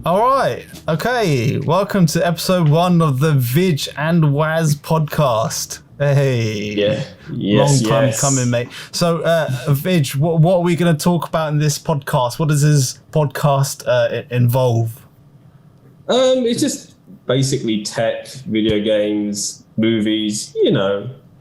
All right. Okay. Welcome to episode 1 of the Vidge and Waz podcast. Hey. Yeah. Yes. Long time coming, mate. So, Vidge, what are we going to talk about in this podcast? What does this podcast involve? It's just basically tech, video games, movies,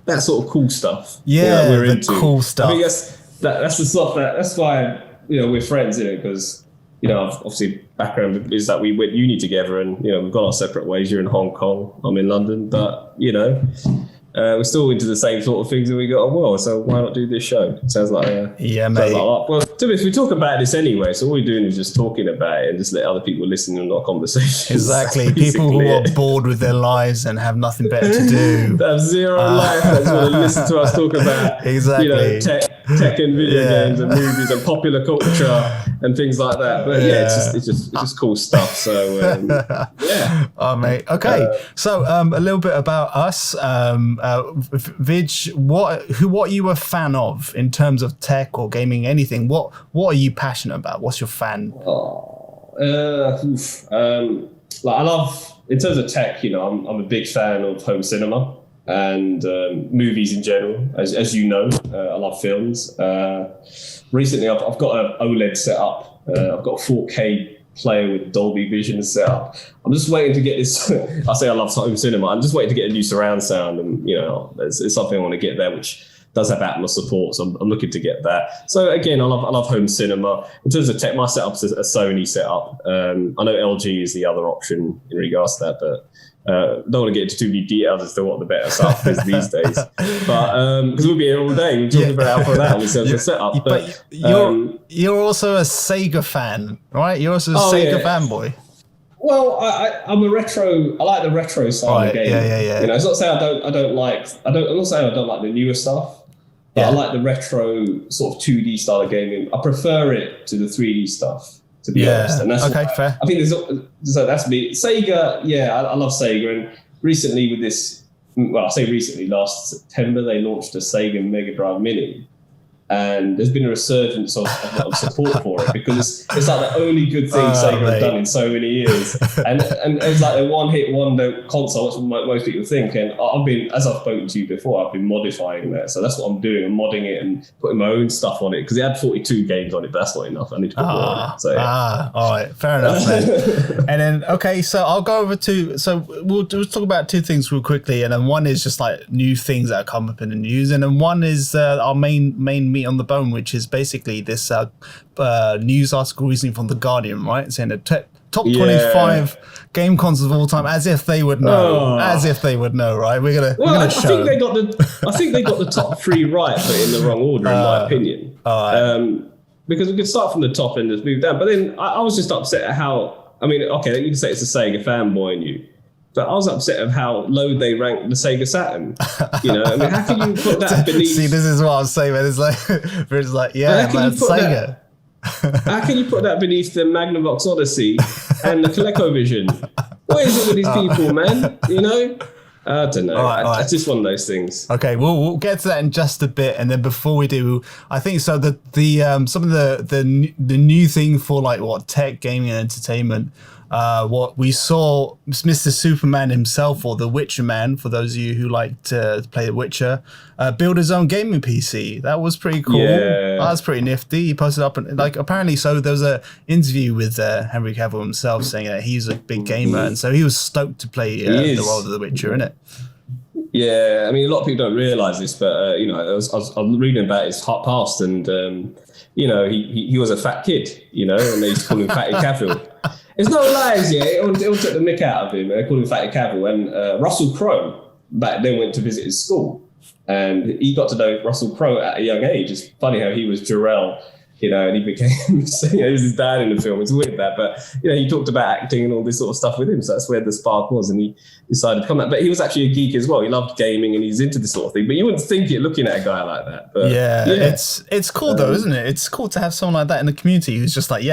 that sort of cool stuff. Yeah, we're the into. cool stuff. I mean, that's the stuff that's why, we're friends, because, obviously background is that we went uni together and, we've gone our separate ways. You're in Hong Kong, I'm in London, but, we're still into the same sort of things that we got on well, so why not do this show? Sounds like mate. Well, to be honest, we talk about this anyway, so all we're doing is just talking about it and just let other people listen in our conversations. Exactly. People who are bored with their lives and have nothing better to do. They have zero life. They just want to listen to us talk about tech and video games and movies and popular culture and things like that. But it's just cool stuff. So Oh, mate. Okay. So a little bit about us. Vidge, what are you a fan of in terms of tech or gaming, anything? What are you passionate about? What's your fan? I love, in terms of tech, I'm a big fan of home cinema and movies in general. As you know, I love films. Recently, I've got an OLED set up. I've got a 4K player with Dolby Vision set up. I'm just waiting to get this. I say I love home cinema. I'm just waiting to get a new surround sound, and it's something I want to get there, which does have Atmos support. So I'm looking to get that. So again, I love home cinema. In terms of tech, my setup's a Sony setup. I know LG is the other option in regards to that, but don't want to get into too many details as to what the better setup is these days. But because we'll be here all day, we're talking about how that in terms of setup. But you're also a Sega fan, right? You're also a Sega fanboy. Well, I'm a retro. I like the retro side of gaming. Yeah. It's not saying I'm not saying I don't like the newer stuff. But I like the retro sort of 2D style of gaming. I prefer it to the 3D stuff, to be honest. And that's fair. I think so that's me. Sega, I love Sega. And recently with this, well, I say recently, last September, they launched a Sega Mega Drive Mini. And there's been a resurgence of support for it because it's like the only good thing Sega have done in so many years. And it's like a one-hit wonder console, that's what most people think. And as I've spoken to you before, I've been modifying that. So that's what I'm doing. I'm modding it and putting my own stuff on it because it had 42 games on it, but that's not enough. I need to put more on it. So, all right. Fair enough, then. And then, okay, so I'll go over we'll talk about two things real quickly. And then one is just like new things that come up in the news. And then one is our main meat on the bone, which is basically this news article recently from The Guardian, right? Saying the top 25 game consoles of all time, as if they would know. As if they would know, right? We're gonna show. I think they got the top 3 right, but in the wrong order, in my opinion. Because we could start from the top and just move down. But then I was just upset at how. I mean, okay, you can say it's a Sega fanboy in you. But I was upset of how low they ranked the Sega Saturn. I mean, how can you put that beneath? See, this is what I'm saying, man. It's like, Sega. How can you put that beneath the Magnavox Odyssey and the ColecoVision? What is it with these people, man? I don't know. All right. It's just one of those things. Okay, we'll get to that in just a bit, and then before we do, I think so. The some of the new thing for like what tech, gaming, and entertainment. What we saw, Mr. Superman himself, or the Witcher Man, for those of you who like to play The Witcher, build his own gaming PC. That was pretty cool. Yeah. That was pretty nifty. He posted up, and apparently, so there was a interview with Henry Cavill himself saying that he's a big gamer, and so he was stoked to play the role of the Witcher, innit? Yeah, I mean, a lot of people don't realise this, but I was reading about his past, and he was a fat kid, and they used to call him Fatty Cavill. It's no lies, it all took the mick out of him. They called him Fatty Cavill. And Russell Crowe back then went to visit his school. And he got to know Russell Crowe at a young age. It's funny how he was Jor-El, and he became, he was his dad in the film. It's weird that. But, he talked about acting and all this sort of stuff with him. So that's where the spark was. And he decided to come back. But he was actually a geek as well. He loved gaming and he's into this sort of thing. But you wouldn't think it looking at a guy like that. But it's cool though, isn't it? It's cool to have someone like that in the community who's just like,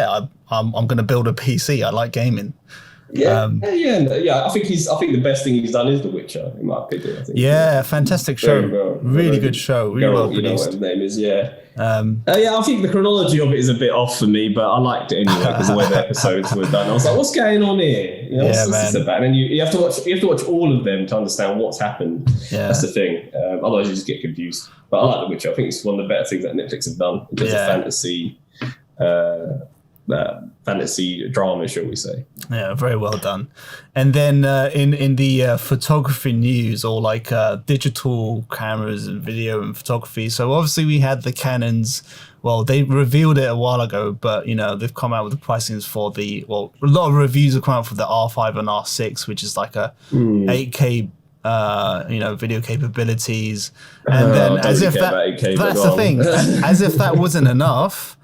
I'm going to build a PC. I like gaming. Yeah. I think the best thing he's done is The Witcher, in my opinion. I think. Yeah, fantastic show. Really good show. Really well produced. You know what his name is, yeah. I think the chronology of it is a bit off for me, but I liked it anyway because the way the episodes were done. I was like, "What's going on here?" You know, what's this about? And then you have to watch all of them to understand what's happened. Yeah. That's the thing. Otherwise, you just get confused. But I like The Witcher. I think it's one of the better things that Netflix have done in terms of fantasy drama, shall we say? Yeah, very well done. And then in the photography news, or like digital cameras and video and photography. So obviously we had the Canons. Well, they revealed it a while ago, but they've come out with the pricings for a lot of reviews have come out for the R5 and R6, which is like a 8K. Video capabilities, and then as if that's the thing, as if that wasn't enough.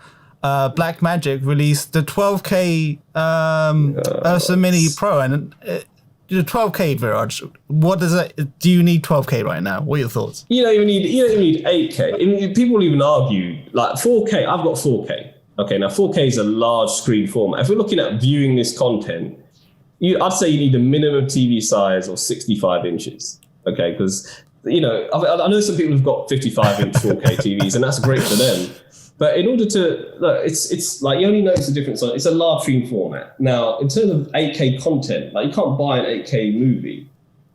Blackmagic released the 12K Ursa Mini Pro, and the 12K, Viraj. What does that? Do you need 12K right now? What are your thoughts? You don't even need 8K. I mean, people even argue like 4K. I've got 4K. Okay, now 4K is a large screen format. If we're looking at viewing this content, I'd say you need a minimum TV size of 65 inches. Okay, because I know some people have got 55-inch 4K TVs, and that's great for them. But in order to look, it's like you only notice the difference. It's a large screen format. Now, in terms of 8K content, like you can't buy an 8K movie,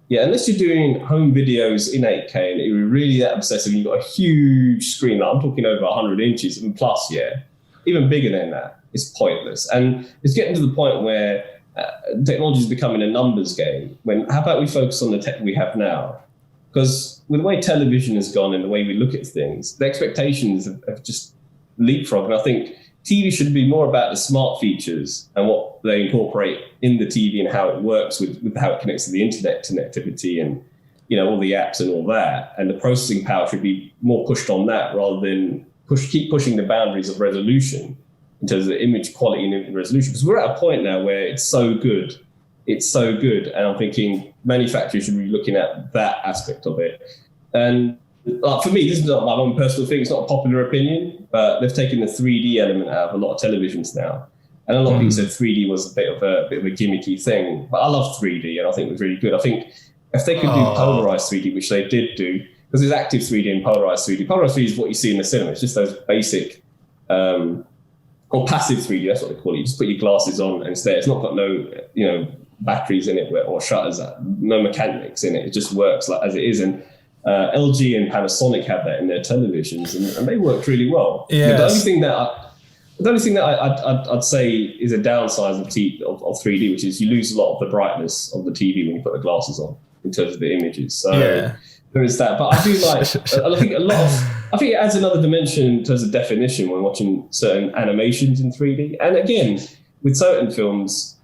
unless you're doing home videos in 8K and you're really that obsessive. And you've got a huge screen. Like I'm talking over 100 inches and plus, even bigger than that. It's pointless, and it's getting to the point where technology is becoming a numbers game. How about we focus on the tech we have now? Because with the way television has gone and the way we look at things, the expectations have just leapfrogged. And I think TV should be more about the smart features and what they incorporate in the TV and how it works with how it connects to the internet connectivity and all the apps and all that. And the processing power should be more pushed on that rather than keep pushing the boundaries of resolution in terms of the image quality and resolution. Because we're at a point now where it's so good. And I'm thinking manufacturers should be looking at that aspect of it. And for me, this is not my own personal thing. It's not a popular opinion, but they've taken the 3D element out of a lot of televisions now. And a lot of people said 3D was a bit of a gimmicky thing. But I love 3D, and I think it was really good. I think if they could do polarized 3D, which they did do, because there's active 3D and polarized 3D. Polarized 3D is what you see in the cinema. It's just those basic... or passive 3D, that's what they call it. You just put your glasses on and stare. It's not got no, batteries in it or shutters, no mechanics in it. It just works like as it is. And LG and Panasonic have that in their televisions, and they work really well. Yeah. The only thing that I'd say is a downside of 3D, which is you lose a lot of the brightness of the TV when you put the glasses on in terms of the images. So there is that. But I do like. I think it adds another dimension in terms of definition when watching certain animations in 3D. And again, with certain films,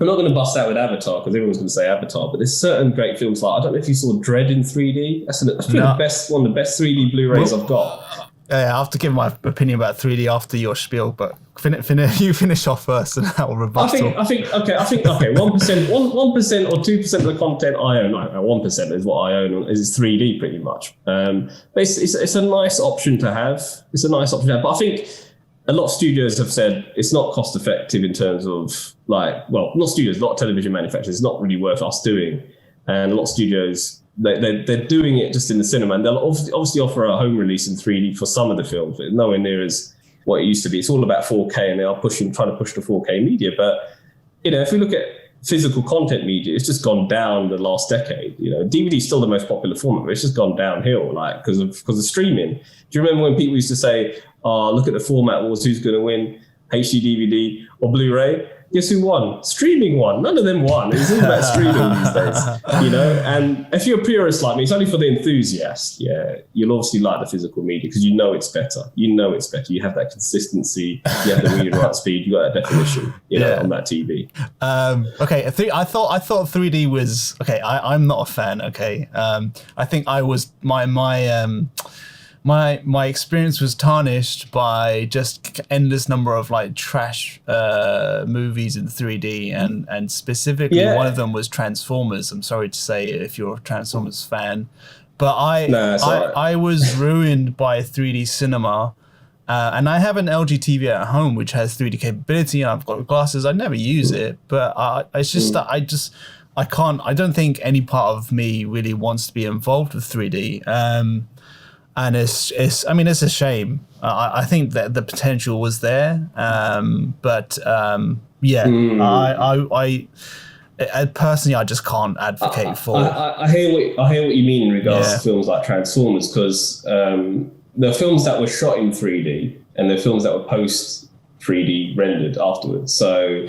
I'm not going to bust out with Avatar because everyone's going to say Avatar, but there's certain great films like, I don't know if you saw Dread in 3D. That's one of the best 3D Blu-rays I've got. I have to give my opinion about 3D after your spiel, but you finish off first and I'll rebuttal. I think 1% or 2% of the content I own, 1% is what I own, is 3D pretty much. But it's a nice option to have. But I think a lot of studios have said it's not cost effective in terms of not studios, a lot of television manufacturers, it's not really worth us doing. And a lot of studios, they're doing it just in the cinema, and they'll obviously offer a home release in 3D for some of the films, but nowhere near as what it used to be. It's all about 4K, and they are trying to push the 4K media. But if we look at physical content media, it's just gone down the last decade. DVD is still the most popular format, but it's just gone downhill, because of streaming. Do you remember when people used to say, look at the format wars, who's going to win, HD DVD or Blu-ray? Guess who won? Streaming won. None of them won. It's all about streaming these days, And if you're a purist like me, it's only for the enthusiast. Yeah, you'll obviously like the physical media because it's better. You have that consistency. You have the read right speed. You got that definition. On that TV. Okay, I thought 3D was okay. I'm not a fan. Okay, I think I was my experience was tarnished by just endless number of trash movies in 3D, and specifically one of them was Transformers. I'm sorry to say if you're a Transformers fan, but I was ruined by 3D cinema And I have an LG TV at home which has 3D capability, and I've got glasses. I never use it, but it's just that I can't. I don't think any part of me really wants to be involved with 3D. And it's. I mean, it's a shame. I think that the potential was there, but I personally, I just can't advocate for. I hear what you mean in regards to films like Transformers, because the films that were shot in 3D and the films that were post 3D rendered afterwards. So,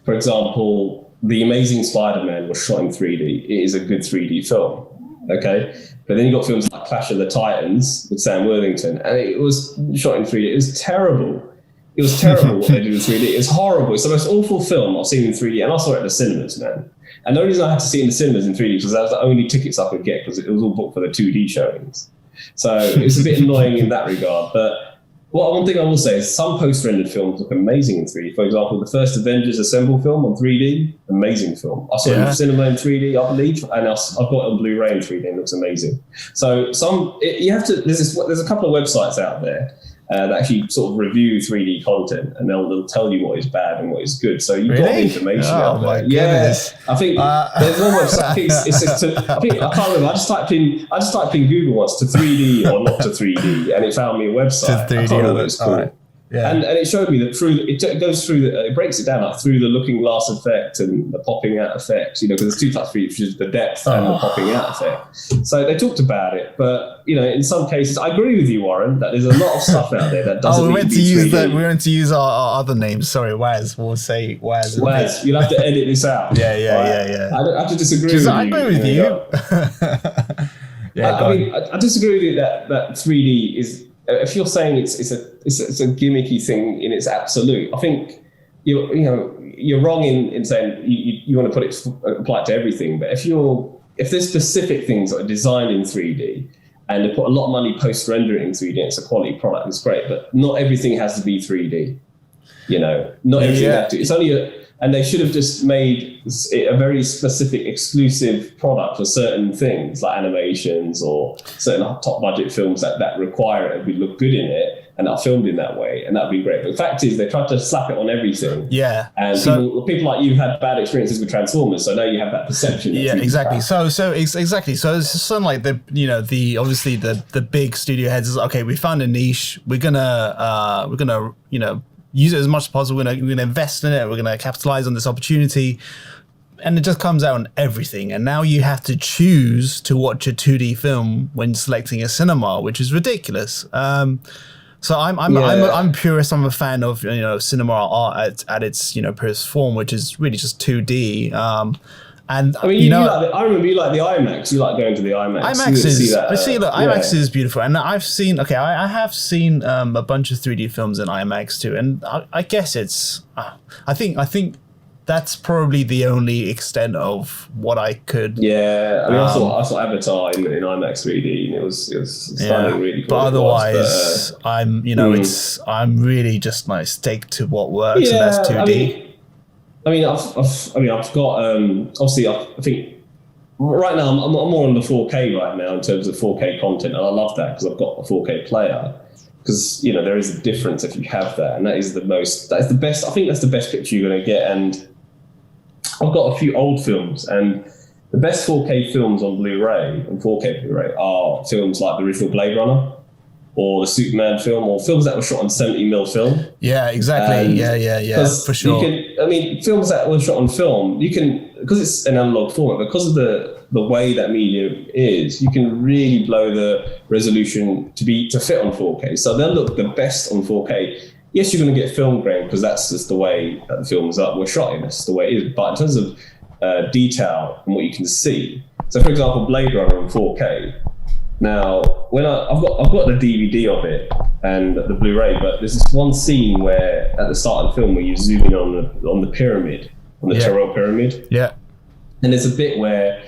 for example, The Amazing Spider-Man was shot in 3D. It is a good 3D film, okay? But then you got films like Clash of the Titans with Sam Worthington, and it was shot in 3D. It was terrible. It was terrible what they did in 3D. It was horrible. It's the most awful film I've seen in 3D, and I saw it at the cinemas, man. And the only reason I had to see it in the cinemas in 3D was that was the only tickets I could get, because it was all booked for the 2D showings. So it's a bit annoying in that regard. But one thing I will say is some post-rendered films look amazing in 3D. For example, the first Avengers Assemble film on 3D, amazing film. I saw it in cinema in 3D, I believe, and I've got it on Blu-ray in 3D, and it looks amazing. So there's a couple of websites out there that actually sort of review 3D content, and they'll tell you what is bad and what is good. So you've got the information out there. I think there's one website. I can't remember. I just typed in Google once to 3D or not to 3D, and it found me a website. To 3D, I can't remember what it's called. right. Yeah. And it showed me that it breaks it down like through the looking glass effect and the popping out effect, because there's two types of 3D, which is the depth and the popping out effect. So they talked about it, but in some cases, I agree with you, Warren, that there's a lot of stuff out there that doesn't need to be 3D. We went to use our other names. Sorry, Waz. We'll say Waz. Waz, you'll have to edit this out. Yeah. I have to disagree with you. I agree with you. I disagree with you that 3D is. If you're saying it's a gimmicky thing in its absolute, I think you're wrong in saying you want to apply it to everything. But if there's specific things that are designed in 3D and they put a lot of money post rendering in 3D, and it's a quality product, it's great. But not everything has to be 3D. Not everything has to. It's only and they should have just made it a very specific, exclusive product for certain things like animations or certain top budget films that require it and we look good in it and are filmed in that way, and that'd be great. But the fact is, they tried to slap it on everything. Yeah, and people like you had bad experiences with Transformers, so now you have that perception. Yeah, exactly. So exactly. So it's something like the obviously the big studio heads is okay. We found a niche. We're gonna use it as much as possible. We're gonna invest in it. We're gonna capitalize on this opportunity, and it just comes out on everything. And now you have to choose to watch a 2D film when selecting a cinema, which is ridiculous. So I'm a purist. I'm a fan of cinema art at its purest form, which is really just 2D. And I mean, I remember you like the IMAX. You like going to the IMAX. IMAX is, IMAX is beautiful, and I have seen a bunch of 3D films in IMAX too, and I guess it's, I think that's probably the only extent of what I could. Yeah, I mean, I saw Avatar in IMAX 3D, and it was stunning, really cool. But otherwise, I'm really just stick to what works, and that's 2D. I've got obviously I think right now I'm more on the 4K right now in terms of 4K content, and I love that because I've got a 4K player. Because there is a difference if you have that, and that is the best. I think that's the best picture you're going to get. And I've got a few old films, and the best 4K films on Blu-ray and 4K Blu-ray are films like the original Blade Runner, or the Superman film, or films that were shot on 70mm film. Yeah, exactly. Yeah, for sure. Films that were shot on film, you can, because it's an analog format, because of the way that medium is, you can really blow the resolution to fit on 4K. So they'll look the best on 4K. Yes, you're going to get film grain because that's just the way that the films were shot in. That's the way it is. But in terms of detail and what you can see, so for example, Blade Runner on 4K. Now, when I've got the DVD of it and the Blu-ray, but there's this one scene where at the start of the film where you zoom in on the pyramid, on the Terrell pyramid. Yeah. And there's a bit where,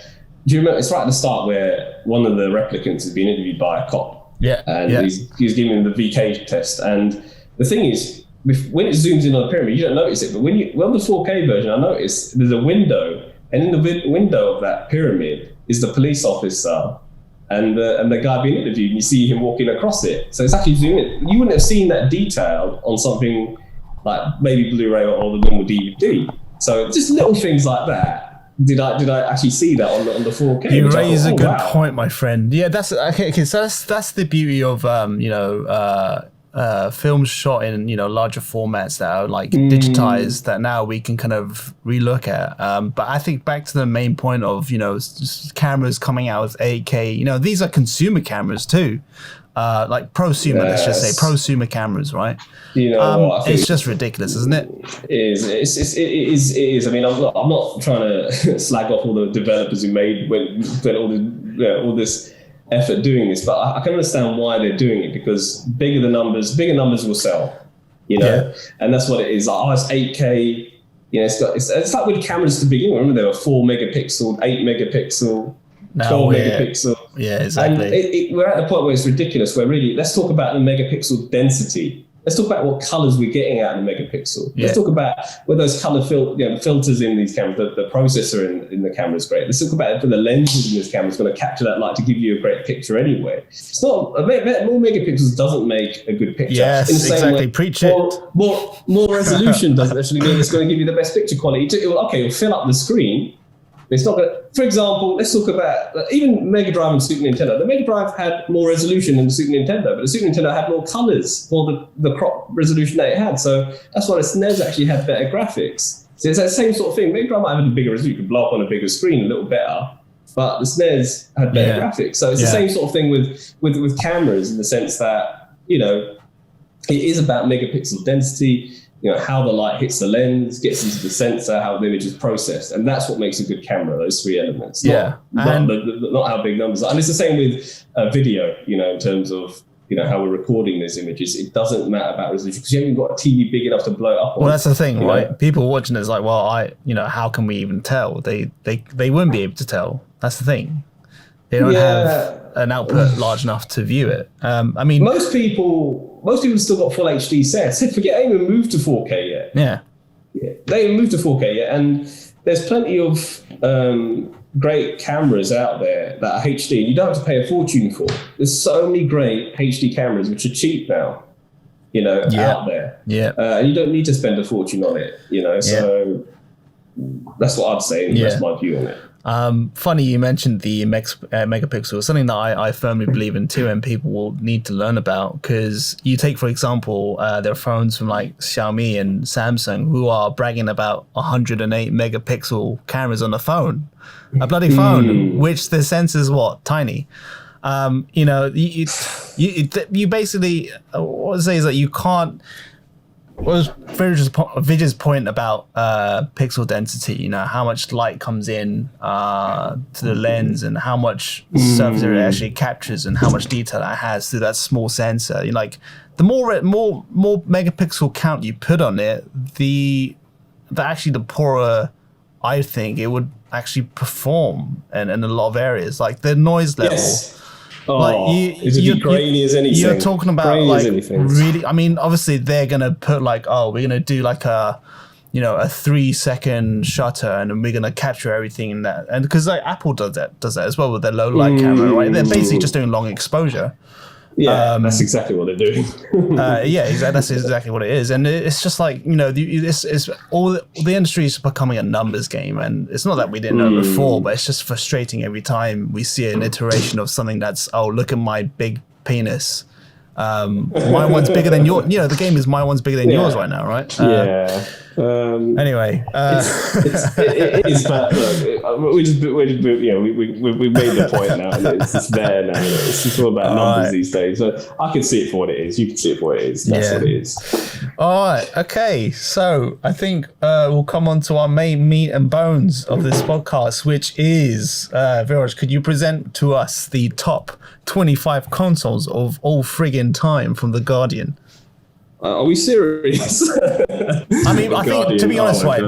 do you remember? It's right at the start where one of the replicants is being interviewed by a cop. Yeah. And he's giving him the VK test. And the thing is, when it zooms in on the pyramid, you don't notice it. But when the 4K version, I noticed there's a window, and in the window of that pyramid is the police officer and the guy being interviewed, and you see him walking across it. So it's actually zooming in. You wouldn't have seen that detail on something like maybe Blu-ray or the normal DVD. So just little things like that. Did I actually see that on the 4K? You raise a good point, my friend. Yeah, that's okay. So that's the beauty of films shot in larger formats that are like digitized that now we can kind of relook at. But I think back to the main point of cameras coming out as 8K. These are consumer cameras too, like prosumer. Let's just say prosumer cameras, right? It's just ridiculous, isn't it? It is. I mean, I'm not trying to slag off all the developers who went all this effort doing this, but I can understand why they're doing it, because bigger numbers will sell, and that's what it is. Like, it's 8K, it's like with cameras to begin with. Remember, there were 4 megapixel, 8 megapixel, 12 megapixel. Yeah, exactly. And we're at the point where it's ridiculous, where really, let's talk about the megapixel density. Let's talk about what colors we're getting out of the megapixel. Let's talk about where those color the filters in these cameras, the processor in the camera is great. Let's talk about the lenses in this camera is going to capture that light to give you a great picture anyway. It's not more megapixels doesn't make a good picture. Yes, exactly. Preach it. More resolution doesn't actually mean it's going to give you the best picture quality. It'll fill up the screen. It's not going to, for example, let's talk about even Mega Drive and Super Nintendo. The Mega Drive had more resolution than the Super Nintendo, but the Super Nintendo had more colors for the crop resolution that it had. So that's why the SNES actually had better graphics. So it's that same sort of thing. Mega Drive might have a bigger resolution, you could blow up on a bigger screen a little better, but the SNES had better graphics. So it's the same sort of thing with cameras, in the sense that, it is about megapixel density. How the light hits the lens, gets into the sensor, how the image is processed. And that's what makes a good camera, those 3 elements. Not how big numbers are. And it's the same with video, in terms of, how we're recording these images. It doesn't matter about resolution, because you haven't got a TV big enough to blow it up on. Well, that's the thing, right? People watching it's like, well, how can we even tell? They wouldn't be able to tell. That's the thing. They don't have an output large enough to view it. I mean, most people still got full HD sets. Forget, they ain't even moved to 4K yet. Yeah, they ain't moved to 4K yet, and there's plenty of great cameras out there that are HD. You don't have to pay a fortune for. There's so many great HD cameras which are cheap now, out there. Yeah, and you don't need to spend a fortune on it. So that's what I'd say. And that's my view on it. Funny you mentioned the megapixel, something that I firmly believe in too, and people will need to learn about, because you take, for example, there are phones from like Xiaomi and Samsung who are bragging about 108 megapixel cameras on a phone, a bloody phone, which the sensor's tiny. You basically, what I say is that you can't. Was Vijay's point about pixel density, how much light comes in to the lens, and how much surface area it actually captures, and how much detail it has through that small sensor. Like, the more megapixel count you put on it, the poorer I think it would actually perform in a lot of areas. Like the noise level. Yes. You're grainy as anything. You're talking about really. I mean, obviously they're gonna put we're gonna do like a 3-second shutter, and we're gonna capture everything in that. And because Apple does that as well with their low light camera, right? They're basically just doing long exposure. Yeah, that's exactly what they're doing. Exactly. That's exactly what it is, and it's just like it's all the industry is becoming a numbers game, and it's not that we didn't know before, but it's just frustrating every time we see an iteration of something that's look at my big penis. My one's bigger than yours. The game is my one's bigger than yours right now, right? Anyway, it is. But look, we made the point now, and it's there now. It's just all about numbers these days. So I can see it for what it is. You can see it for what it is. That's what it is. All right. Okay. So I think we'll come on to our main meat and bones of this podcast, which is Viraj. Could you present to us the top 25 consoles of all friggin' time from The Guardian? Are we serious? I mean, I think, to be honest, right,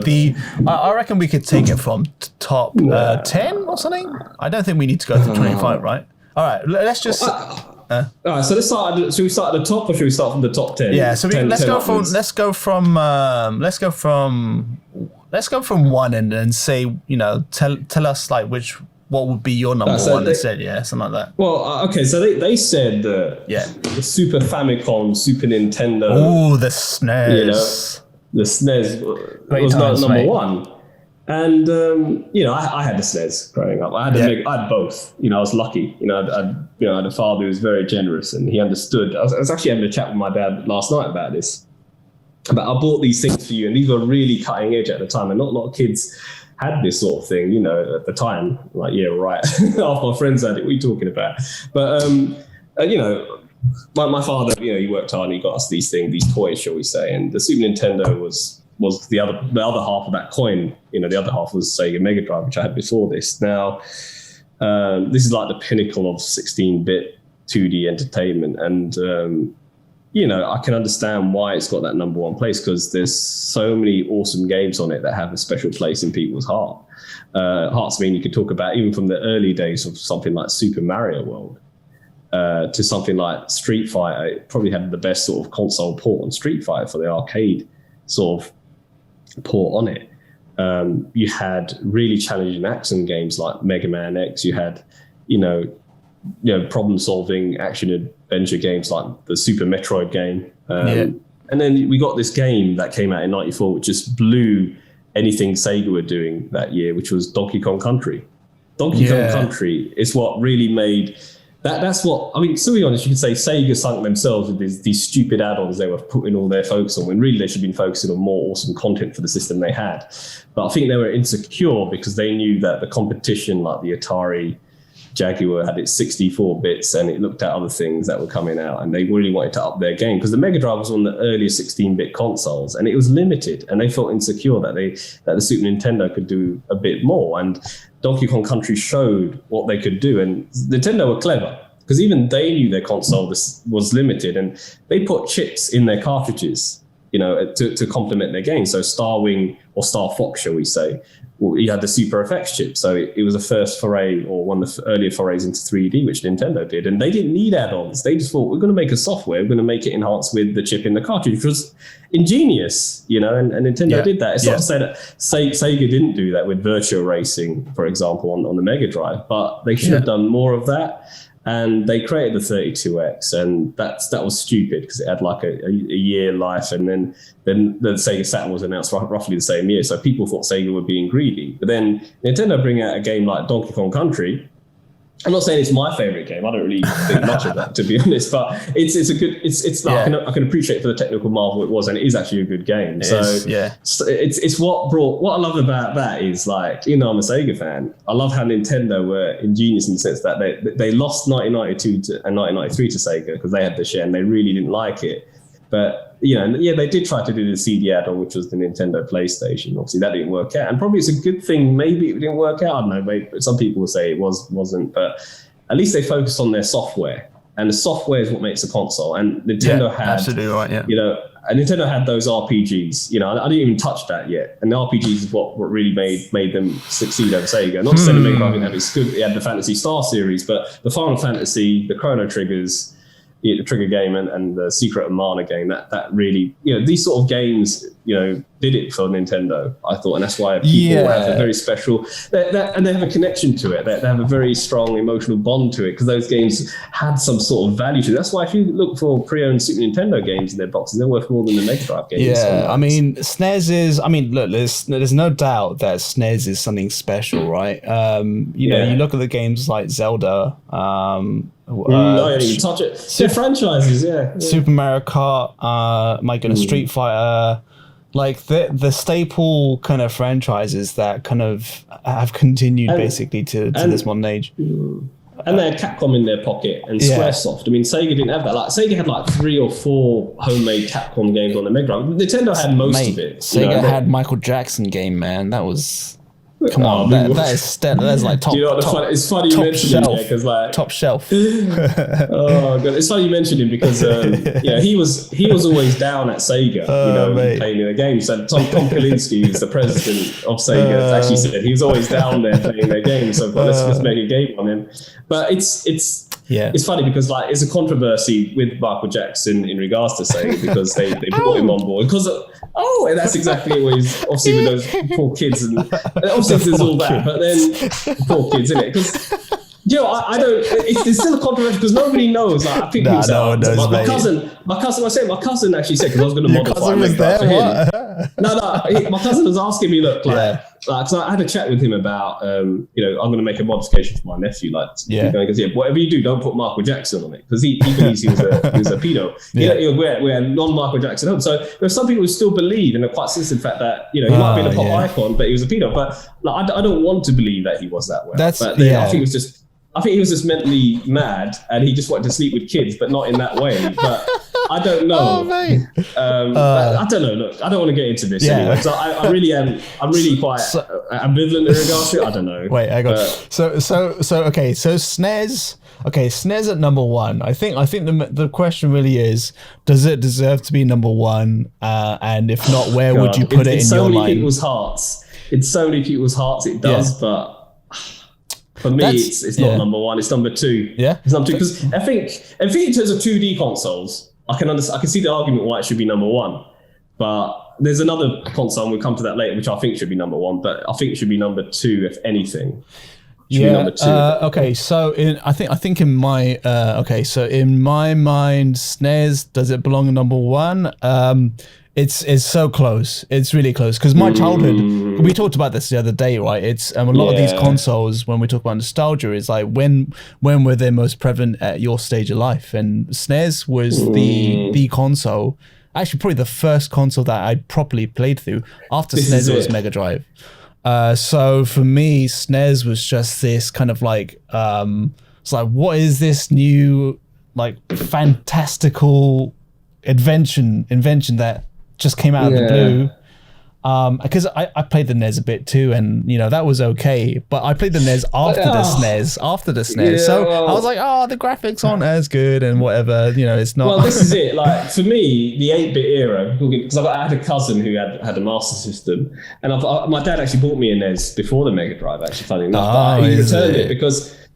I reckon we could take it from top 10 or something. I don't think we need to go to 25, right? All right, let's just... all right, so should we start at the top, or should we start from the top 10? Yeah, so let's go from 1 and say, tell us like which what would be your number one instead? Yeah, something like that. Well, okay, so they said the Super Famicom, Super Nintendo. Oh, the SNES. You know, the SNES was number one. And I had the SNES growing up. I had both. You know, I was lucky. You know, I had a father who was very generous, and he understood. I was actually having a chat with my dad last night about this. But I bought these things for you, and these were really cutting edge at the time, and not a lot of kids had this sort of thing, you know, at the time. Like, yeah, right. Half my friends had it. What are you talking about? But my father, you know, he worked hard and he got us these toys, shall we say, and the Super Nintendo was the other half of that coin. You know, the other half was Sega Mega Drive, which I had before this. Now, this is like the pinnacle of 16-bit 2D entertainment, and I can understand why it's got that number one place, because there's so many awesome games on it that have a special place in people's hearts. I mean, you could talk about even from the early days of something like Super Mario World to something like Street Fighter. It probably had the best sort of console port on Street Fighter for the arcade sort of port on it. You had really challenging action games like Mega Man X. You had, problem-solving action adventure games like the Super Metroid game. And then we got this game that came out in '94, which just blew anything Sega were doing that year, which was Donkey Kong Country. Donkey Kong Country is what really made... That's what, I mean, to be honest, you could say Sega sunk themselves with these stupid add-ons they were putting all their focus on, when really they should have been focusing on more awesome content for the system they had. But I think they were insecure because they knew that the competition, like the Atari Jaguar, had its 64 bits and it looked at other things that were coming out, and they really wanted to up their game because the Mega Drive was on the earlier 16-bit consoles and it was limited, and they felt insecure that the Super Nintendo could do a bit more. And Donkey Kong Country showed what they could do, and Nintendo were clever because even they knew their console was limited, and they put chips in their cartridges, to complement their game. So Star Wing or Star Fox, shall we say, you had the Super FX chip. So it was the first foray, or one of the earlier forays into 3D, which Nintendo did. And they didn't need add-ons. They just thought, we're going to make a software, we're going to make it enhanced with the chip in the cartridge, which was ingenious, and Nintendo did that. It's not to say that Sega didn't do that with Virtua Racing, for example, on the Mega Drive, but they should have done more of that. And they created the 32X, and that was stupid because it had like a year life, and then the Sega Saturn was announced roughly the same year. So people thought Sega were being greedy. But then Nintendo bring out a game like Donkey Kong Country. I'm not saying it's my favorite game. I don't really think much of that, to be honest. But it's a good. It's like I can appreciate for the technical marvel it was, and it is actually a good game. It's what I love about that is, like, I'm a Sega fan. I love how Nintendo were ingenious in the sense that they lost 1992 and 1993 to Sega because they had the share and they really didn't like it. But they did try to do the CD add-on, which was the Nintendo PlayStation. Obviously, that didn't work out, and probably it's a good thing. Maybe it didn't work out. I don't know. Maybe some people will say it wasn't, but at least they focused on their software, and the software is what makes a console. And Nintendo had absolutely right. Yeah. And Nintendo had those RPGs. I didn't even touch that yet. And the RPGs is what really made them succeed over Sega. Not to say the Mega Drive didn't have its good. It had the Phantasy Star series, but the Final Fantasy, the Chrono Triggers, the Trigger game and the Secret of Mana game, that really, these sort of games, did it for Nintendo, I thought, and that's why people have a very special, and they have a connection to it. They have a very strong emotional bond to it because those games had some sort of value to it. That's why if you look for pre-owned Super Nintendo games in their boxes, they're worth more than the Mega Drive games. Yeah, I mean, SNES is, look, there's no doubt that SNES is something special, right? You look at the games like Zelda, you touch it. They're franchises, Super Mario Kart, my goodness, Street Fighter, like the staple kind of franchises that kind of have continued basically to this modern age. And they had Capcom in their pocket and Squaresoft. I mean, Sega didn't have that. Like, Sega had like 3 or 4 homemade Capcom games on the Mega Drive. Nintendo had most of it. Sega had Michael Jackson game, man. That was... Come on, that's like top. It's funny you mentioned him because top shelf. Oh god, it's funny you mentioned him because he was always down at Sega, playing in the games. So Tom Kalinske, who's the president of Sega, actually said he was always down there playing their games. So let's make a game on him. But it's Yeah. It's funny because like it's a controversy with Michael Jackson in regards to saying because they brought him on board because and that's exactly what he's obviously with those poor kids and obviously there's all that, but then poor kids, isn't it? Because I don't. It's still a controversy because nobody knows. Like, I think no one knows. My cousin actually said because I was going to modify it for him. My cousin was asking me, look, because I had a chat with him about, I'm going to make a modification for my nephew. Like, because whatever you do, don't put Michael Jackson on it because he believes he was a pedo. We're non-Michael Jackson home. So there's some people who still believe and are quite sensitive to the fact that he might be a pop icon, but he was a pedo. But like, I don't want to believe that he was that way. I think he was just mentally mad and he just wanted to sleep with kids, but not in that way. But I don't know. Oh, mate. I don't know. Look, I don't want to get into this anyway. So I'm really quite ambivalent in regards to it. I don't know. Wait, hang on. Okay. So SNES at number one. I think the question really is, does it deserve to be number one? And if not, where would you put it in your line? In so many people's hearts, it does, but. For me, it's not number one. It's number two. Yeah, it's number two because I think in terms of 2D consoles, I can see the argument why it should be number one. But there's another console, and we'll come to that later, which I think should be number one. But I think it should be number two, if anything. Number two. Okay, so I think in my in my mind, SNES, does it belong in number one? It's so close. It's really close because my childhood. We talked about this the other day, right? It's a lot of these consoles. When we talk about nostalgia, is like when were they most prevalent at your stage of life? And SNES was the console. Actually, probably the first console that I properly played through. After SNES, it was Mega Drive. So for me, SNES was just this kind of like it's like, what is this new like fantastical invention that just came out of the blue? Because I played the NES a bit too, and that was okay. But I played the NES after the SNES. So I was like, the graphics aren't as good and whatever. It's not. Well, this is it. Like for me, the 8-bit era, because I had a cousin who had a Master System, and my dad actually bought me a NES before the Mega Drive. Actually, funny enough,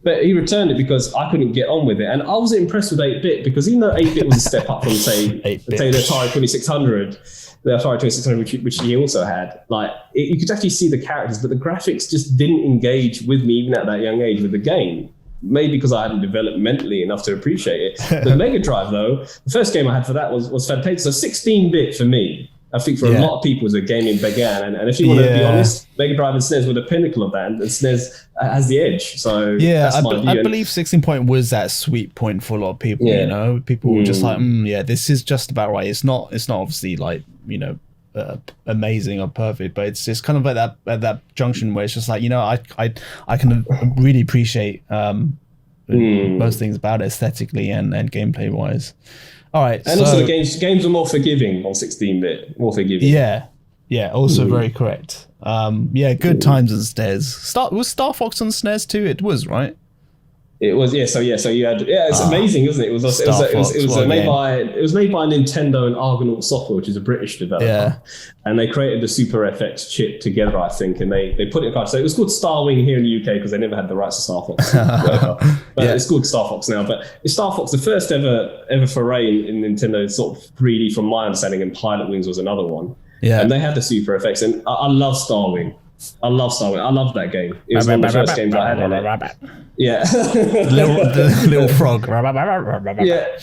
but he returned it because I couldn't get on with it. And I wasn't impressed with 8-bit because even though 8-bit was a step up from, say the Atari 2600, which he also had, like you could actually see the characters, but the graphics just didn't engage with me even at that young age with the game. Maybe because I hadn't developed mentally enough to appreciate it. The Mega Drive, though, the first game I had for that was fantastic. So 16-bit for me, I think for a lot of people, as the gaming began. And if you want to be honest, Mega Drive and SNES were the pinnacle of that, and SNES has the edge. So I believe 16-point was that sweet point for a lot of people. People were just like, this is just about right. It's not obviously like amazing or perfect, but it's just kind of like that at that junction where it's just like I can really appreciate most things about it aesthetically and gameplay wise. All right, and also the games are more forgiving on 16-bit, more forgiving. Yeah, also very correct. Good times on SNES. Was Star Fox on SNES too? It was, right? It was, So you had, it's amazing, wasn't it? It was made by Nintendo and Argonaut Software, which is a British developer, and they created the Super FX chip together, I think, and they put it across. So it was called Starwing here in the UK because they never had the rights to Star Fox, but it's called Star Fox now. But it's Star Fox, the first ever foray in Nintendo sort of 3D, from my understanding, and Pilot Wings was another one. Yeah, and they had the Super FX, and I love Starwing. I love that game. It was one of the first games I had on it. Yeah. the little frog. Yeah.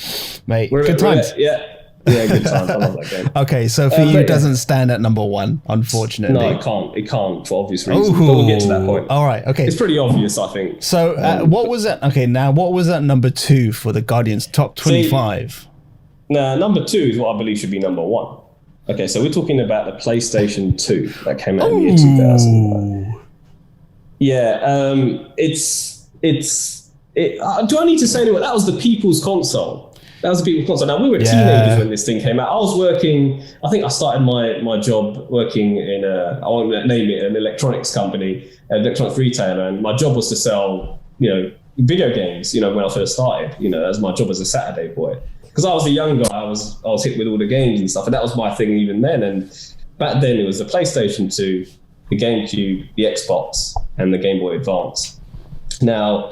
Mate, good times. Yeah, good times. I love that game. Okay, so for you, it doesn't stand at number one, unfortunately. No, it can't. It can't for obvious reasons. But we'll get to that point. All right, okay. It's pretty obvious, I think. So what was that? Okay, now what was that number two for the Guardians top 25? Number two is what I believe should be number one. Okay, so we're talking about the PlayStation 2 that came out in the year 2000. Yeah, do I need to say anyway? That was the people's console. Now, we were teenagers when this thing came out. I was working, I think I started my job working in I won't name it, an electronics company, an electronics retailer, and my job was to sell, video games, when I first started. That was my job as a Saturday boy. Because I was a young guy, I was hit with all the games and stuff, and that was my thing even then. And back then, it was the PlayStation 2, the GameCube, the Xbox, and the Game Boy Advance. Now,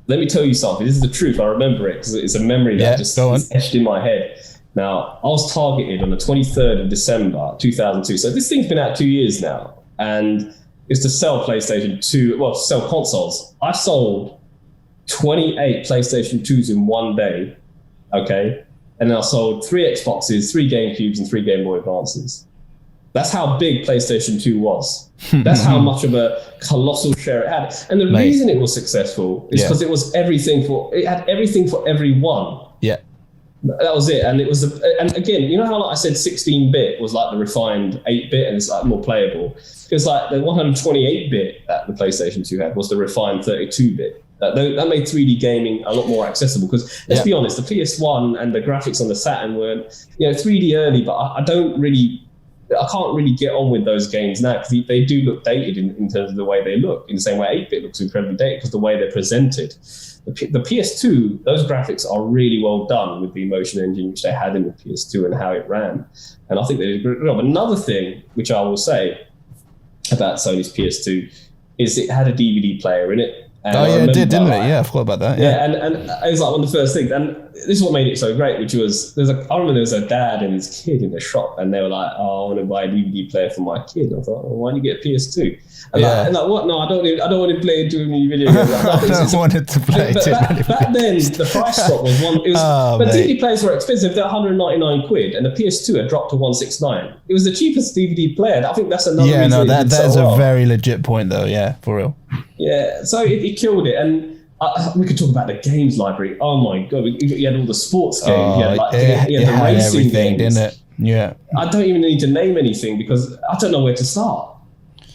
let me tell you something. This is the truth. I remember it because it's a memory that just is etched in my head. Now, I was targeted on the 23rd of December, 2002. So this thing's been out 2 years now. And it's to sell PlayStation 2, well, sell consoles. I sold 28 PlayStation 2s in one day, okay? And then I sold 3 Xboxes, 3 GameCubes, and 3 Game Boy Advances. That's how big PlayStation 2 was. That's how much of a colossal share it had. And the reason it was successful is because it had everything for everyone. Yeah. That was it. And it was, and again, you know how like I said 16-bit was like the refined 8-bit and it's like more playable? Because like the 128-bit that the PlayStation 2 had was the refined 32-bit. That made 3D gaming a lot more accessible because let's be honest, the PS1 and the graphics on the Saturn weren't, 3D early, but I can't really get on with those games now because they do look dated in terms of the way they look, in the same way 8-bit looks incredibly dated because the way they're presented. The PS2, those graphics are really well done with the Emotion Engine which they had in the PS2 and how it ran. And I think they did a great job. Another thing which I will say about Sony's PS2 is it had a DVD player in it. It did, didn't it? Yeah, I forgot about that. Yeah, and it was like one of the first things. And this is what made it so great, which was, I remember there was a dad and his kid in the shop, and they were like, "Oh, I want to buy a DVD player for my kid." And I thought, well, "Why don't you get a PS2?" And what? No, I don't want to play too many video games. I wanted to play too many. Back then, the price drop was one. It was, but DVD players were expensive. They're 199 quid, and the PS2 had dropped to 169. It was the cheapest DVD player. I think that's another reason. Yeah, no, that is a very legit point, though. Yeah, for real. Yeah, so it killed it, and we could talk about the games library. Oh my god, you had all the sports games. You had the racing games, didn't it? Yeah. I don't even need to name anything because I don't know where to start.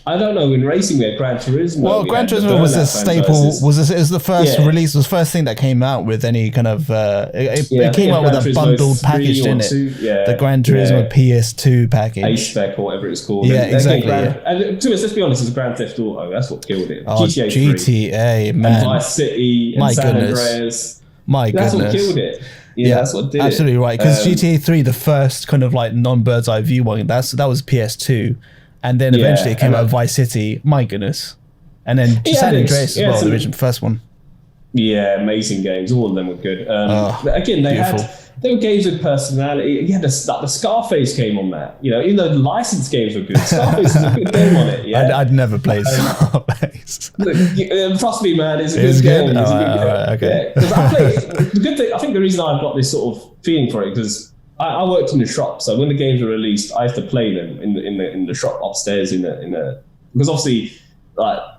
I don't know. In racing, we had Gran Turismo. Well, Gran Turismo was a staple. It was the first release. Was the first thing that came out with any kind of. It came out with a bundled package, didn't it? Yeah, the Gran Turismo PS2 package, A-Spec or whatever it's called. Yeah, exactly. And to us, let's be honest, it's Grand Theft Auto. That's what killed it. Oh, GTA, man. And Vice City and San Andreas. My goodness. That's what killed it. Yeah, that's what did it. Absolutely right. Because GTA 3, the first kind of like non-bird's eye view one, that was PS2. And then eventually it came out Vice City. My goodness. And then San Andreas as well, the original first one. Yeah, amazing games. All of them were good. Again, they were games with personality. Yeah, the Scarface came on that. Even though the licensed games were good, Scarface was a good game on it. Yeah, I'd never played Scarface. Trust me, man, it's a good game. It's a good game. Okay. Yeah, the good thing, I think the reason I've got this sort of feeling for it because I worked in the shop, so when the games were released, I used to play them in the shop upstairs because obviously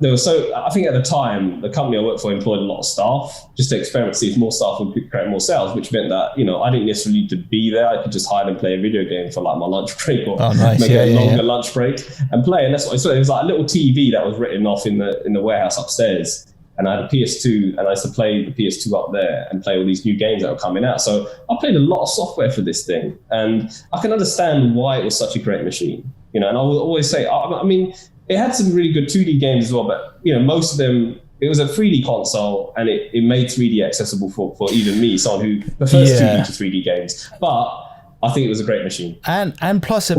there was I think at the time the company I worked for employed a lot of staff just to experiment to see if more staff would create more sales, which meant that I didn't necessarily need to be there. I could just hide and play a video game for like my lunch break or make a longer lunch break and play. And that's what it was like a little TV that was written off in the warehouse upstairs. And I had a PS2, and I used to play the PS2 up there and play all these new games that were coming out. So I played a lot of software for this thing, and I can understand why it was such a great machine. And I will always say, I mean, it had some really good 2D games as well, but most of them, it was a 3D console, and it made 3D accessible for even me, someone who prefers 2D to 3D games. But I think it was a great machine. And plus it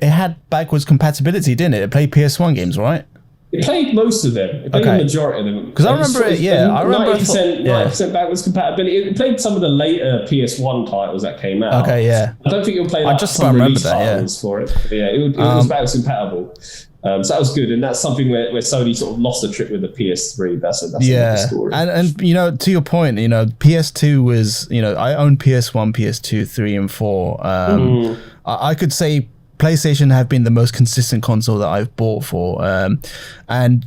had backwards compatibility, didn't it? It played PS1 games, right? It played most of them. It played the majority of them. Because I remember it, I remember 90% backwards compatibility. It played some of the later PS1 titles that came out. Okay, yeah. I don't think it'll play some release titles for it. But it was backwards compatible. So that was good, and that's something where Sony sort of lost the trick with the PS3. That's another story. And to your point, PS2 was I owned PS1, PS2, 3, and 4. I could say PlayStation have been the most consistent console that I've bought for, and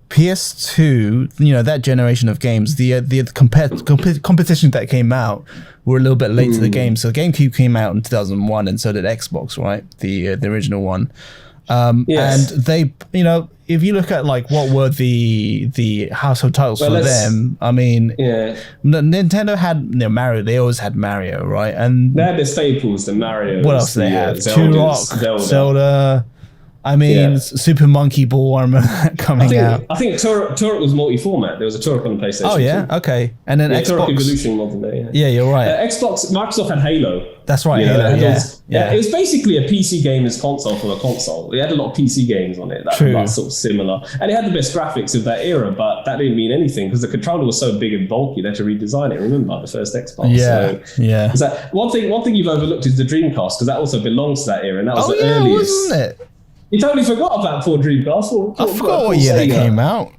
PS2, that generation of games, the competition that came out were a little bit late to the game. So GameCube came out in 2001, and so did Xbox, right? The original one. Yes. And they, if you look at like what were the household titles for them, I mean, Nintendo had Mario. They always had Mario, right? And they had the staples, the Mario. What else they have? Turok, Zelda. I mean, Yeah. Super Monkey Ball, I remember that coming out. I think Turok was multi-format. There was a Turok on the PlayStation. Oh yeah, 2. okay. And then Turok Xbox. Evolution wasn't there. Yeah. Yeah, you're right. Xbox, Microsoft had Halo. That's right, You know, Halo. and Yeah. it was basically a PC gamer's console from a console. It had a lot of PC games on it that True. were like sort of similar, and it had the best graphics of that era. But that didn't mean anything because the controller was so big and bulky. They had to redesign it. Remember the first Xbox? Yeah, So, yeah. is that one thing you've overlooked is the Dreamcast because that also belongs to that era, and that was Oh the yeah, earliest. wasn't it? You totally forgot about poor Dreamcast. I forgot what year they came out.